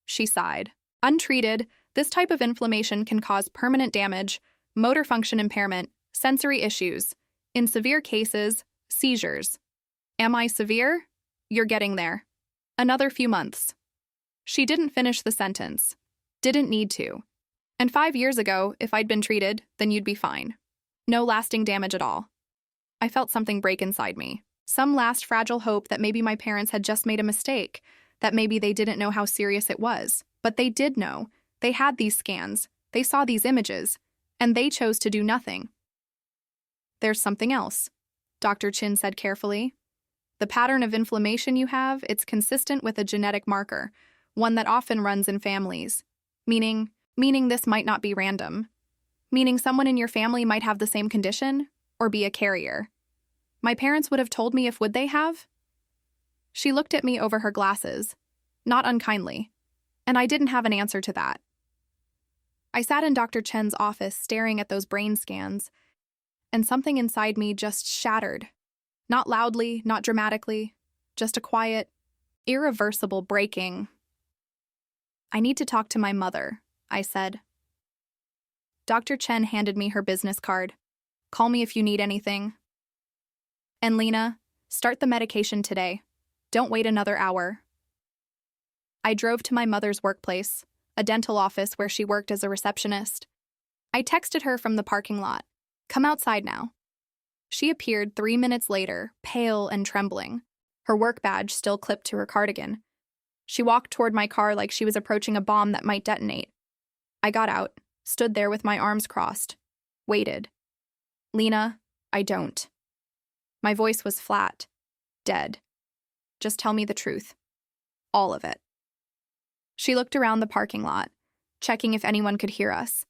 She sighed. Untreated, this type of inflammation can cause permanent damage, motor function impairment, sensory issues. In severe cases, seizures. Am I severe? You're getting there. Another few months. She didn't finish the sentence. Didn't need to. And 5 years ago, if I'd been treated, then you'd be fine. No lasting damage at all. I felt something break inside me. Some last fragile hope that maybe my parents had just made a mistake, that maybe they didn't know how serious it was. But they did know. They had these scans. They saw these images. And they chose to do nothing. There's something else, Dr. Chin said carefully. The pattern of inflammation you have, it's consistent with a genetic marker, one that often runs in families. Meaning this might not be random. Meaning someone in your family might have the same condition or be a carrier. My parents would have told me if would they have? She looked at me over her glasses, not unkindly, and I didn't have an answer to that. I sat in Dr. Chen's office staring at those brain scans, and something inside me just shattered. Not loudly, not dramatically, just a quiet, irreversible breaking. I need to talk to my mother, I said. Dr. Chen handed me her business card. Call me if you need anything. And Lena, start the medication today. Don't wait another hour. I drove to my mother's workplace, a dental office where she worked as a receptionist. I texted her from the parking lot. Come outside now. She appeared 3 minutes later, pale and trembling, her work badge still clipped to her cardigan. She walked toward my car like she was approaching a bomb that might detonate. I got out, stood there with my arms crossed, waited. Lena, I don't. My voice was flat, dead. Just tell me the truth. All of it. She looked around the parking lot, checking if anyone could hear us.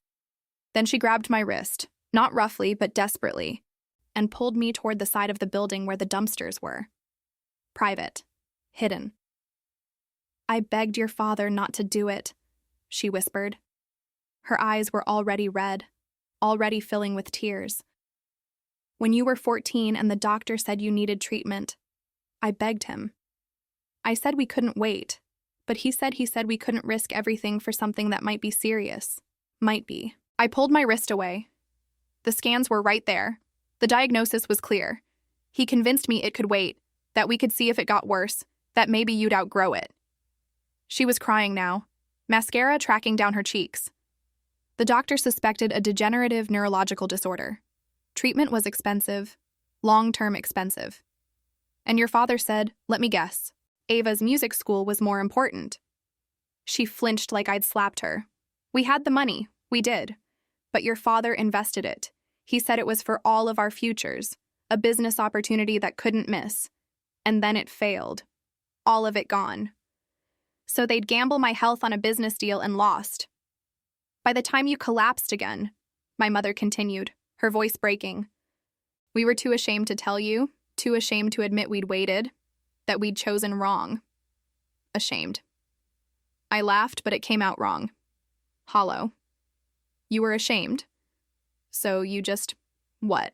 Then she grabbed my wrist, not roughly but desperately, and pulled me toward the side of the building where the dumpsters were. Private. Hidden. I begged your father not to do it, she whispered. Her eyes were already red, already filling with tears. When you were 14 and the doctor said you needed treatment, I begged him. I said we couldn't wait, but he said we couldn't risk everything for something that might be serious. Might be. I pulled my wrist away. The scans were right there. The diagnosis was clear. He convinced me it could wait, that we could see if it got worse, that maybe you'd outgrow it. She was crying now, mascara tracking down her cheeks. The doctor suspected a degenerative neurological disorder. Treatment was expensive, long-term expensive. And your father said, let me guess, Ava's music school was more important. She flinched like I'd slapped her. We had the money, we did. But your father invested it. He said it was for all of our futures, a business opportunity that couldn't miss. And then it failed. All of it gone. So they'd gamble my health on a business deal and lost. By the time you collapsed again, my mother continued, her voice breaking, we were too ashamed to tell you, too ashamed to admit we'd waited, that we'd chosen wrong. Ashamed. I laughed, but it came out wrong. Hollow. You were ashamed. So you just, what?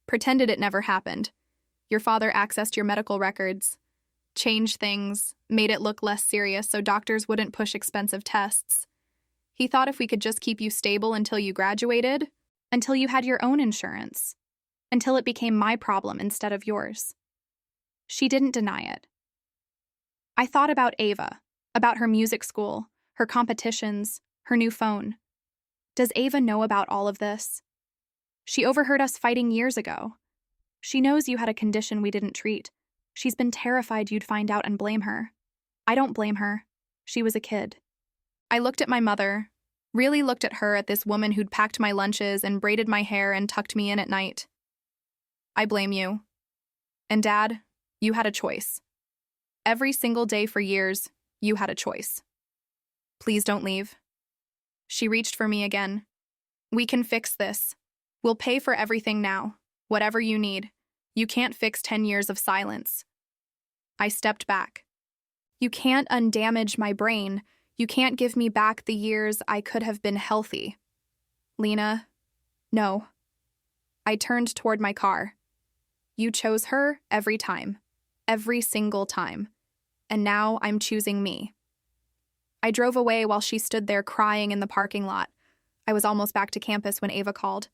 Pretended it never happened. Your father accessed your medical records, changed things, made it look less serious so doctors wouldn't push expensive tests. He thought if we could just keep you stable until you graduated, until you had your own insurance, until it became my problem instead of yours. She didn't deny it. I thought about Ava, about her music school, her competitions, her new phone. Does Ava know about all of this? She overheard us fighting years ago. She knows you had a condition we didn't treat. She's been terrified you'd find out and blame her. I don't blame her. She was a kid. I looked at my mother, really looked at her, at this woman who'd packed my lunches and braided my hair and tucked me in at night. I blame you. And Dad, you had a choice. Every single day for years, you had a choice. Please don't leave. She reached for me again. We can fix this. We'll pay for everything now, whatever you need. You can't fix 10 years of silence. I stepped back. You can't undamage my brain. You can't give me back the years I could have been healthy. Lena, no. I turned toward my car. You chose her every time. Every single time. And now I'm choosing me. I drove away while she stood there crying in the parking lot. I was almost back to campus when Ava called.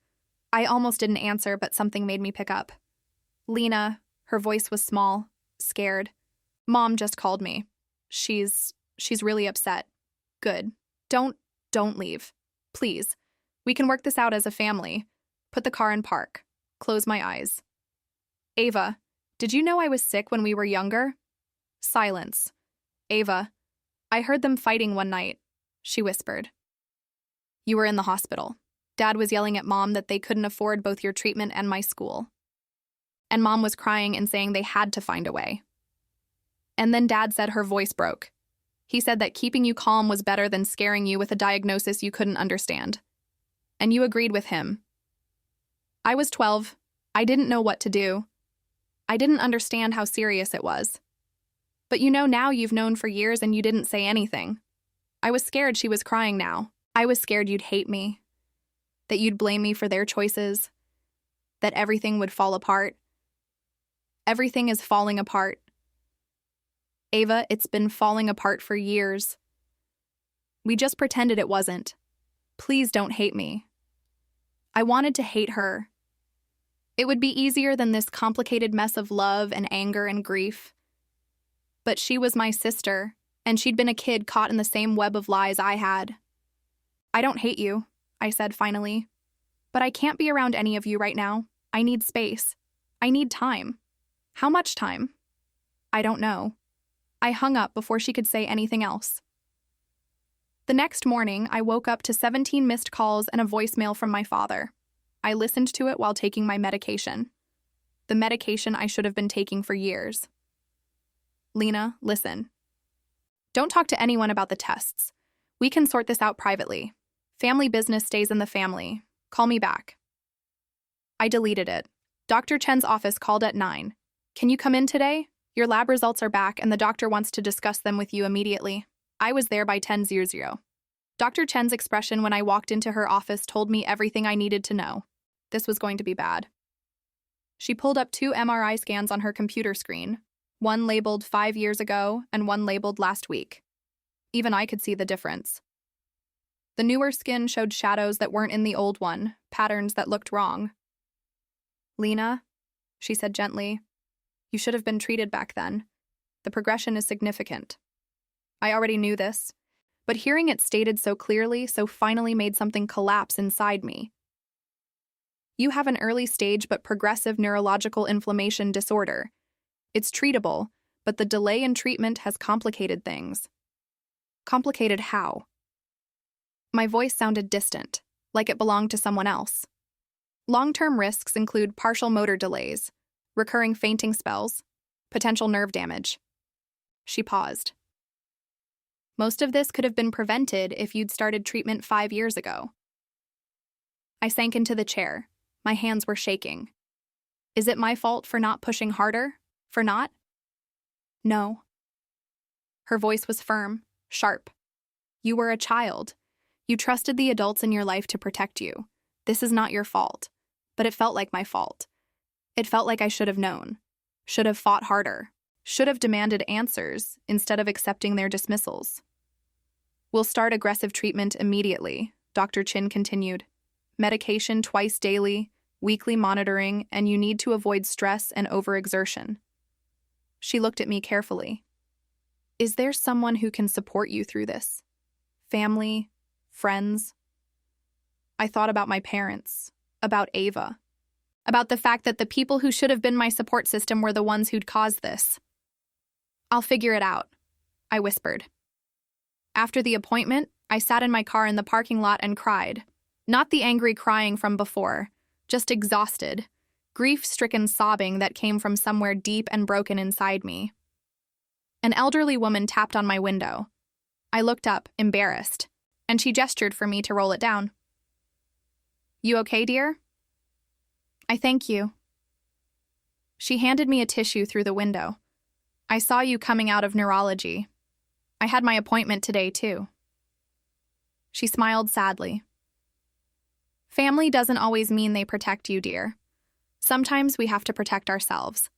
I almost didn't answer, but something made me pick up. Lena, her voice was small, scared. Mom just called me. She's really upset. Good. Don't leave. Please. We can work this out as a family. Put the car in park. Close my eyes. Ava, did you know I was sick when we were younger? Silence. Ava, I heard them fighting one night, she whispered. You were in the hospital. Dad was yelling at Mom that they couldn't afford both your treatment and my school. And Mom was crying and saying they had to find a way. And then Dad said her voice broke. He said that keeping you calm was better than scaring you with a diagnosis you couldn't understand. And you agreed with him. I was 12. I didn't know what to do. I didn't understand how serious it was. But you know now you've known for years and you didn't say anything. I was scared she was crying now. I was scared you'd hate me. That you'd blame me for their choices. That everything would fall apart. Everything is falling apart. Ava, it's been falling apart for years. We just pretended it wasn't. Please don't hate me. I wanted to hate her. It would be easier than this complicated mess of love and anger and grief. But she was my sister, and she'd been a kid caught in the same web of lies I had. I don't hate you, I said finally. But I can't be around any of you right now. I need space. I need time. How much time? I don't know. I hung up before she could say anything else. The next morning, I woke up to 17 missed calls and a voicemail from my father. I listened to it while taking my medication. The medication I should have been taking for years. Lena, listen. Don't talk to anyone about the tests. We can sort this out privately. Family business stays in the family. Call me back. I deleted it. Dr. Chen's office called at 9. Can you come in today? Your lab results are back and the doctor wants to discuss them with you immediately. I was there by 10:00. Dr. Chen's expression when I walked into her office told me everything I needed to know. This was going to be bad. She pulled up 2 MRI scans on her computer screen, one labeled 5 years ago and one labeled last week. Even I could see the difference. The newer skin showed shadows that weren't in the old one, patterns that looked wrong. Lena, she said gently, you should have been treated back then. The progression is significant. I already knew this, but hearing it stated so clearly so finally made something collapse inside me. You have an early stage but progressive neurological inflammation disorder. It's treatable, but the delay in treatment has complicated things. Complicated how? My voice sounded distant, like it belonged to someone else. Long-term risks include partial motor delays, recurring fainting spells, potential nerve damage. She paused. Most of this could have been prevented if you'd started treatment 5 years ago. I sank into the chair. My hands were shaking. Is it my fault for not pushing harder? For not? No. Her voice was firm, sharp. You were a child. You trusted the adults in your life to protect you. This is not your fault. But it felt like my fault. It felt like I should have known. Should have fought harder. Should have demanded answers instead of accepting their dismissals. We'll start aggressive treatment immediately, Dr. Chin continued. Medication twice daily, weekly monitoring, and you need to avoid stress and overexertion. She looked at me carefully. Is there someone who can support you through this? Family? Friends? I thought about my parents, about Ava, about the fact that the people who should have been my support system were the ones who'd caused this. I'll figure it out, I whispered. After the appointment, I sat in my car in the parking lot and cried. Not the angry crying from before, just exhausted, grief-stricken sobbing that came from somewhere deep and broken inside me. An elderly woman tapped on my window. I looked up, embarrassed, and she gestured for me to roll it down. You okay, dear? I thank you. She handed me a tissue through the window. I saw you coming out of neurology. I had my appointment today, too. She smiled sadly. Family doesn't always mean they protect you, dear. Sometimes we have to protect ourselves.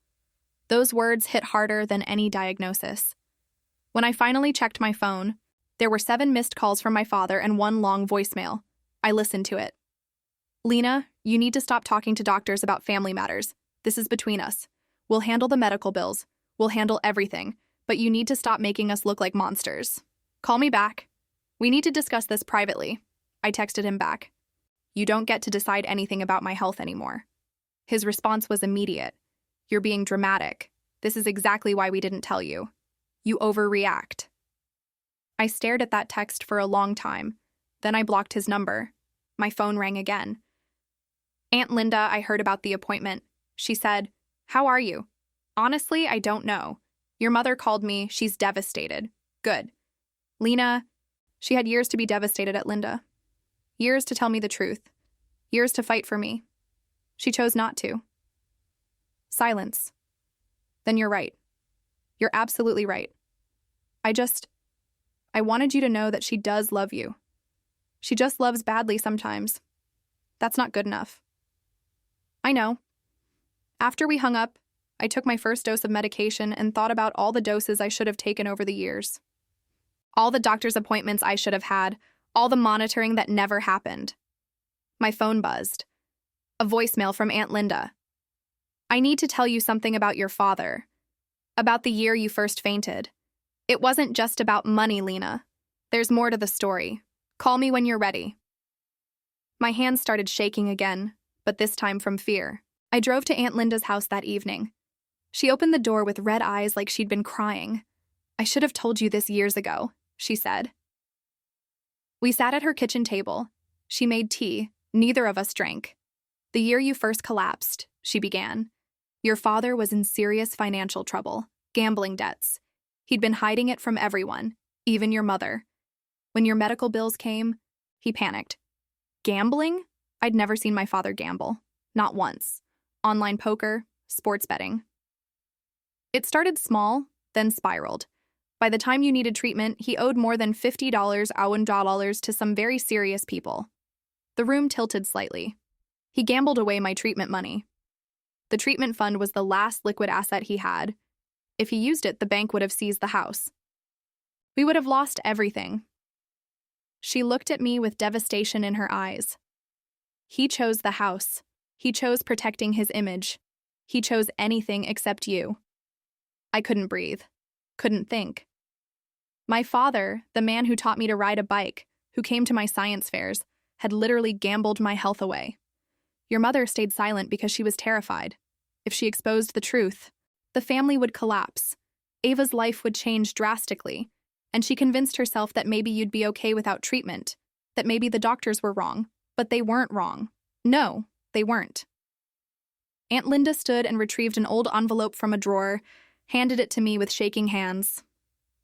Those words hit harder than any diagnosis. When I finally checked my phone, there were 7 missed calls from my father and 1 long voicemail. I listened to it. Lena, you need to stop talking to doctors about family matters. This is between us. We'll handle the medical bills. We'll handle everything. But you need to stop making us look like monsters. Call me back. We need to discuss this privately. I texted him back. You don't get to decide anything about my health anymore. His response was immediate. You're being dramatic. This is exactly why we didn't tell you. You overreact. I stared at that text for a long time. Then I blocked his number. My phone rang again. Aunt Linda, I heard about the appointment. She said, "How are you?" Honestly, I don't know. Your mother called me. She's devastated. Good. Lena, she had years to be devastated at Linda. Years to tell me the truth. Years to fight for me. She chose not to. Silence. Then you're right. You're absolutely right. I wanted you to know that she does love you. She just loves badly sometimes. That's not good enough. I know. After we hung up, I took my first dose of medication and thought about all the doses I should have taken over the years. All the doctor's appointments I should have had, all the monitoring that never happened. My phone buzzed. A voicemail from Aunt Linda. I need to tell you something about your father. About the year you first fainted. It wasn't just about money, Lena. There's more to the story. Call me when you're ready. My hands started shaking again, but this time from fear. I drove to Aunt Linda's house that evening. She opened the door with red eyes like she'd been crying. I should have told you this years ago, she said. We sat at her kitchen table. She made tea. Neither of us drank. The year you first collapsed, she began. Your father was in serious financial trouble, gambling debts. He'd been hiding it from everyone, even your mother. When your medical bills came, he panicked. Gambling? I'd never seen my father gamble. Not once. Online poker, sports betting. It started small, then spiraled. By the time you needed treatment, he owed more than $50 to some very serious people. The room tilted slightly. He gambled away my treatment money. The treatment fund was the last liquid asset he had. If he used it, the bank would have seized the house. We would have lost everything. She looked at me with devastation in her eyes. He chose the house. He chose protecting his image. He chose anything except you. I couldn't breathe. Couldn't think. My father, the man who taught me to ride a bike, who came to my science fairs, had literally gambled my health away. Your mother stayed silent because she was terrified. If she exposed the truth, the family would collapse. Ava's life would change drastically, and she convinced herself that maybe you'd be okay without treatment, that maybe the doctors were wrong, but they weren't wrong. No, they weren't. Aunt Linda stood and retrieved an old envelope from a drawer, handed it to me with shaking hands.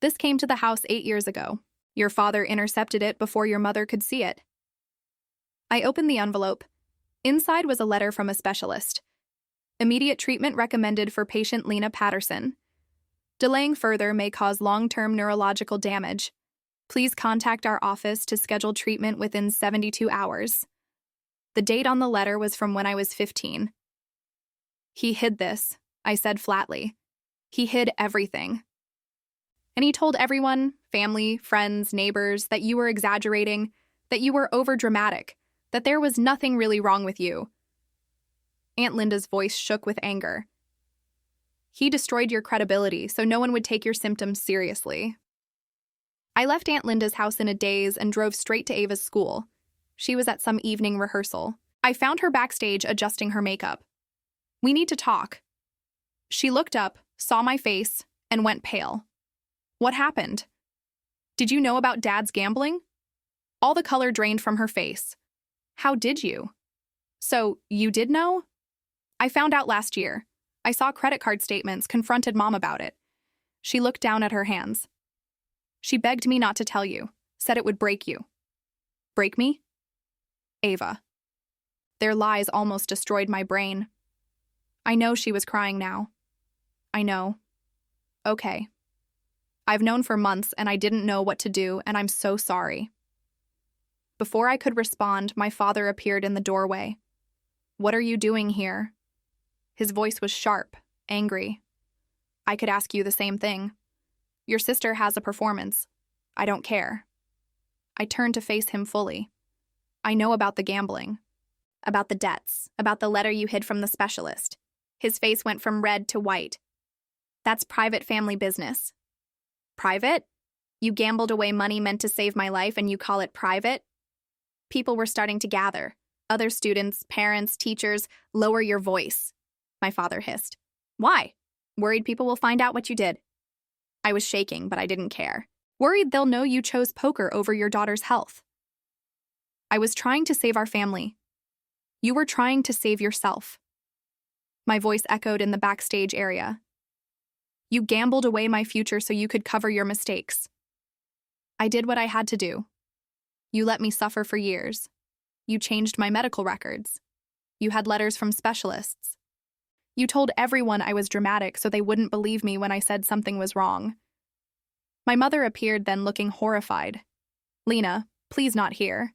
This came to the house 8 years ago. Your father intercepted it before your mother could see it. I opened the envelope. Inside was a letter from a specialist. Immediate treatment recommended for patient Lena Patterson. Delaying further may cause long-term neurological damage. Please contact our office to schedule treatment within 72 hours. The date on the letter was from when I was 15. He hid this, I said flatly. He hid everything. And he told everyone, family, friends, neighbors, that you were exaggerating, that you were overdramatic, that there was nothing really wrong with you. Aunt Linda's voice shook with anger. He destroyed your credibility so no one would take your symptoms seriously. I left Aunt Linda's house in a daze and drove straight to Ava's school. She was at some evening rehearsal. I found her backstage adjusting her makeup. "We need to talk." She looked up, saw my face, and went pale. "What happened? Did you know about Dad's gambling?" All the color drained from her face. "How did you?" "So, you did know?" "I found out last year. I saw credit card statements, confronted Mom about it." She looked down at her hands. "She begged me not to tell you, said it would break you." "Break me?" Ava. Their lies almost destroyed my brain. I know she was crying now. I know. Okay. I've known for months and I didn't know what to do, and I'm so sorry. Before I could respond, my father appeared in the doorway. "What are you doing here?" His voice was sharp, angry. "I could ask you the same thing. Your sister has a performance. I don't care." I turned to face him fully. "I know about the gambling. About the debts. About the letter you hid from the specialist." His face went from red to white. "That's private family business." "Private? You gambled away money meant to save my life and you call it private?" People were starting to gather. Other students, parents, teachers. "Lower your voice," my father hissed. "Why?" "Worried people will find out what you did." I was shaking, but I didn't care. "Worried they'll know you chose poker over your daughter's health." "I was trying to save our family. You were trying to save yourself." My voice echoed in the backstage area. "You gambled away my future so you could cover your mistakes." "I did what I had to do. You let me suffer for years. You changed my medical records. You had letters from specialists. You told everyone I was dramatic so they wouldn't believe me when I said something was wrong." My mother appeared then, looking horrified. "Lena, please not here."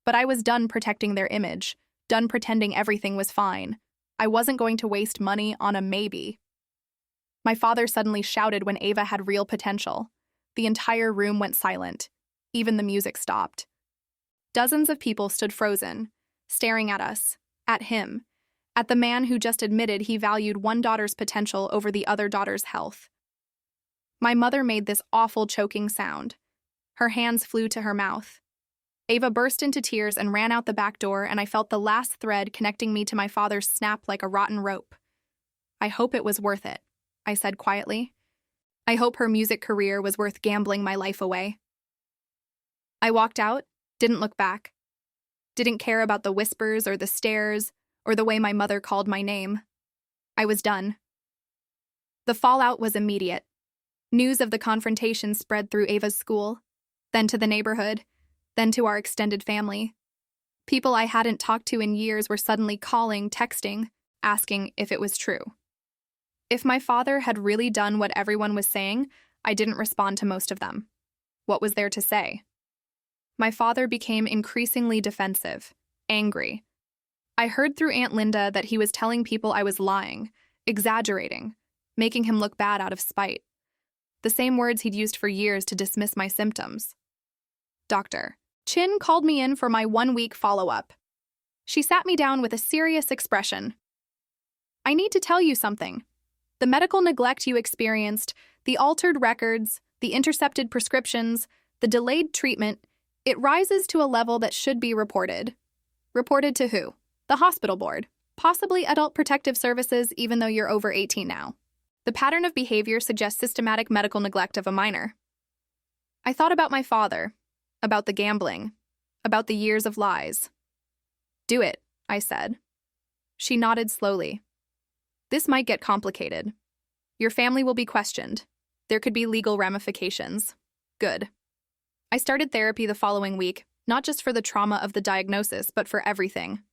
But I was done protecting their image, done pretending everything was fine. I wasn't going to waste money on a maybe. My father suddenly shouted when Ava had real potential. The entire room went silent. Even the music stopped. Dozens of people stood frozen, staring at us, at him, at the man who just admitted he valued one daughter's potential over the other daughter's health. My mother made this awful choking sound. Her hands flew to her mouth. Ava burst into tears and ran out the back door, and I felt the last thread connecting me to my father snap like a rotten rope. "I hope it was worth it," I said quietly. "I hope her music career was worth gambling my life away." I walked out, didn't look back. Didn't care about the whispers or the stares or the way my mother called my name. I was done. The fallout was immediate. News of the confrontation spread through Ava's school, then to the neighborhood, then to our extended family. People I hadn't talked to in years were suddenly calling, texting, asking if it was true. If my father had really done what everyone was saying, I didn't respond to most of them. What was there to say? My father became increasingly defensive, angry. I heard through Aunt Linda that he was telling people I was lying, exaggerating, making him look bad out of spite. The same words he'd used for years to dismiss my symptoms. Dr. Chin called me in for my 1-week follow-up. She sat me down with a serious expression. "I need to tell you something. The medical neglect you experienced, the altered records, the intercepted prescriptions, the delayed treatment, it rises to a level that should be reported." "Reported to who?" "The hospital board. Possibly Adult Protective Services, even though you're over 18 now. The pattern of behavior suggests systematic medical neglect of a minor." I thought about my father, about the gambling, about the years of lies. "Do it," I said. She nodded slowly. "This might get complicated. Your family will be questioned. There could be legal ramifications." Good. I started therapy the following week, not just for the trauma of the diagnosis, but for everything.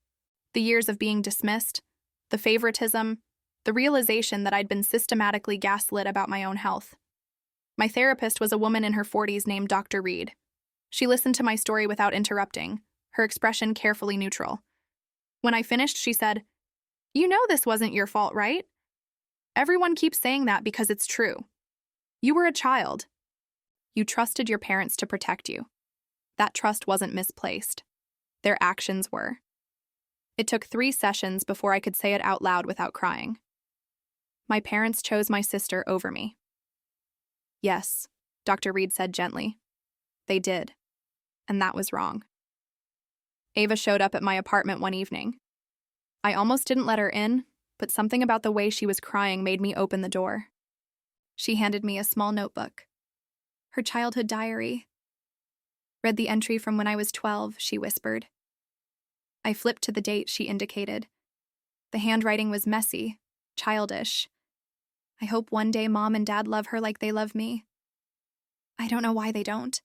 The years of being dismissed, the favoritism, the realization that I'd been systematically gaslit about my own health. My therapist was a woman in her 40s named Dr. Reed. She listened to my story without interrupting, her expression carefully neutral. When I finished, she said, "You know this wasn't your fault, right? Everyone keeps saying that because it's true. You were a child. You trusted your parents to protect you. That trust wasn't misplaced. Their actions were." It took 3 sessions before I could say it out loud without crying. My parents chose my sister over me. Yes, Dr. Reed said gently. They did. And that was wrong. Ava showed up at my apartment one evening. I almost didn't let her in, but something about the way she was crying made me open the door. She handed me a small notebook. Her childhood diary. Read the entry from when I was 12, she whispered. I flipped to the date she indicated. The handwriting was messy, childish. I hope one day Mom and Dad love her like they love me. I don't know why they don't.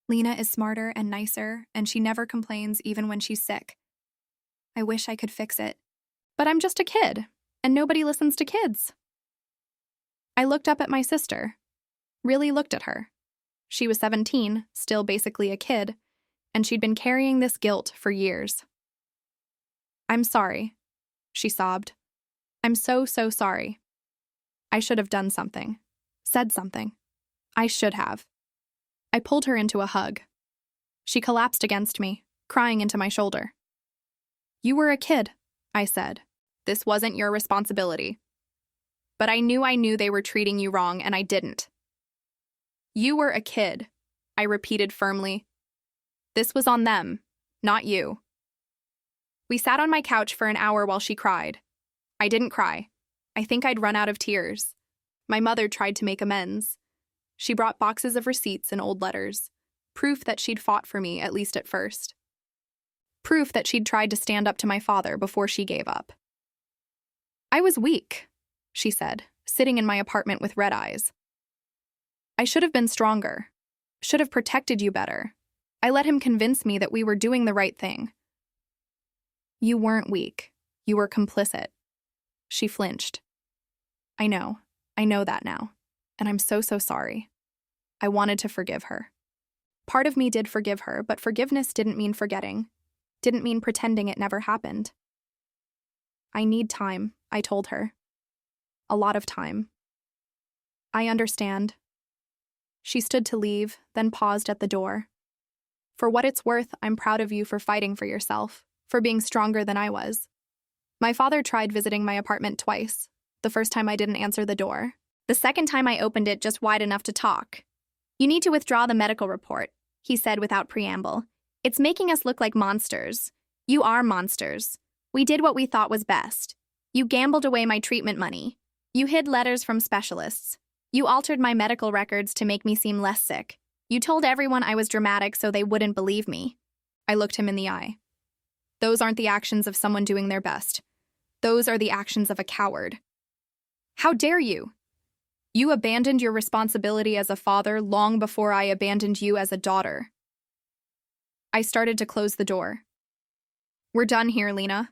Lena is smarter and nicer, and she never complains even when she's sick. I wish I could fix it. But I'm just a kid, and nobody listens to kids. I looked up at my sister. Really looked at her. She was 17, still basically a kid, and she'd been carrying this guilt for years. I'm sorry, she sobbed. I'm so sorry. I should have done something. Said something. I should have. I pulled her into a hug. She collapsed against me, crying into my shoulder. You were a kid, I said. This wasn't your responsibility. But I knew they were treating you wrong, and I didn't. You were a kid, I repeated firmly. This was on them, not you. We sat on my couch for an hour while she cried. I didn't cry. I think I'd run out of tears. My mother tried to make amends. She brought boxes of receipts and old letters, proof that she'd fought for me, at least at first. Proof that she'd tried to stand up to my father before she gave up. I was weak, she said, sitting in my apartment with red eyes. I should have been stronger. Should have protected you better. I let him convince me that we were doing the right thing. You weren't weak. You were complicit. She flinched. I know that now. And I'm so sorry. I wanted to forgive her. Part of me did forgive her, but forgiveness didn't mean forgetting. Didn't mean pretending it never happened. I need time, I told her. A lot of time. I understand. She stood to leave, then paused at the door. For what it's worth, I'm proud of you for fighting for yourself, for being stronger than I was. My father tried visiting my apartment twice. The first time I didn't answer the door. The second time I opened it just wide enough to talk. You need to withdraw the medical report, he said without preamble. It's making us look like monsters. You are monsters. We did what we thought was best. You gambled away my treatment money. You hid letters from specialists. You altered my medical records to make me seem less sick. You told everyone I was dramatic so they wouldn't believe me. I looked him in the eye. Those aren't the actions of someone doing their best. Those are the actions of a coward. How dare you? You abandoned your responsibility as a father long before I abandoned you as a daughter. I started to close the door. We're done here, Lena.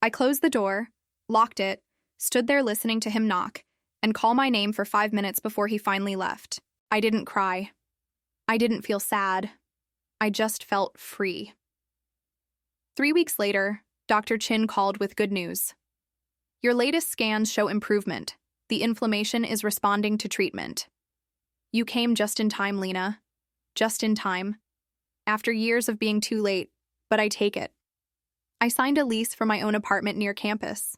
I closed the door, locked it, stood there listening to him knock, and call my name for 5 minutes before he finally left. I didn't cry. I didn't feel sad. I just felt free. 3 weeks later, Dr. Chin called with good news. Your latest scans show improvement. The inflammation is responding to treatment. You came just in time, Lena. Just in time. After years of being too late, but I take it. I signed a lease for my own apartment near campus.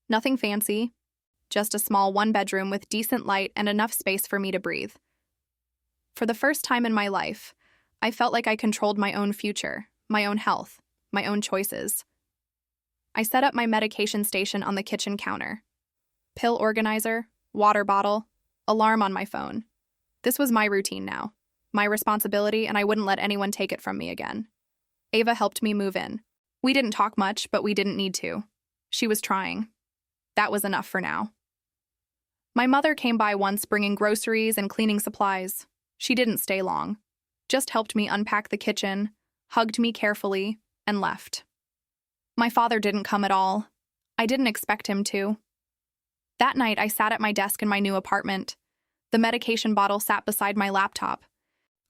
Nothing fancy, just a small one-bedroom with decent light and enough space for me to breathe. For the first time in my life, I felt like I controlled my own future, my own health, my own choices. I set up my medication station on the kitchen counter. Pill organizer, water bottle, alarm on my phone. This was my routine now, my responsibility, and I wouldn't let anyone take it from me again. Ava helped me move in. We didn't talk much, but we didn't need to. She was trying. That was enough for now. My mother came by once bringing groceries and cleaning supplies. She didn't stay long. Just helped me unpack the kitchen, hugged me carefully, and left. My father didn't come at all. I didn't expect him to. That night, I sat at my desk in my new apartment. The medication bottle sat beside my laptop.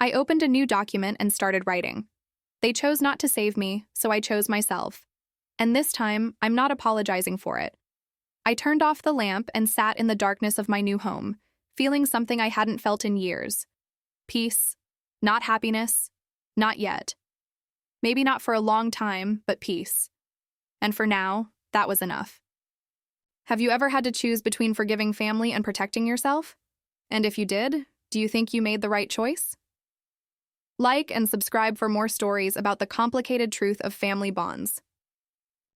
I opened a new document and started writing. They chose not to save me, so I chose myself. And this time, I'm not apologizing for it. I turned off the lamp and sat in the darkness of my new home, feeling something I hadn't felt in years. Peace. Not happiness. Not yet. Maybe not for a long time, but peace. And for now, that was enough. Have you ever had to choose between forgiving family and protecting yourself? And if you did, do you think you made the right choice? Like and subscribe for more stories about the complicated truth of family bonds.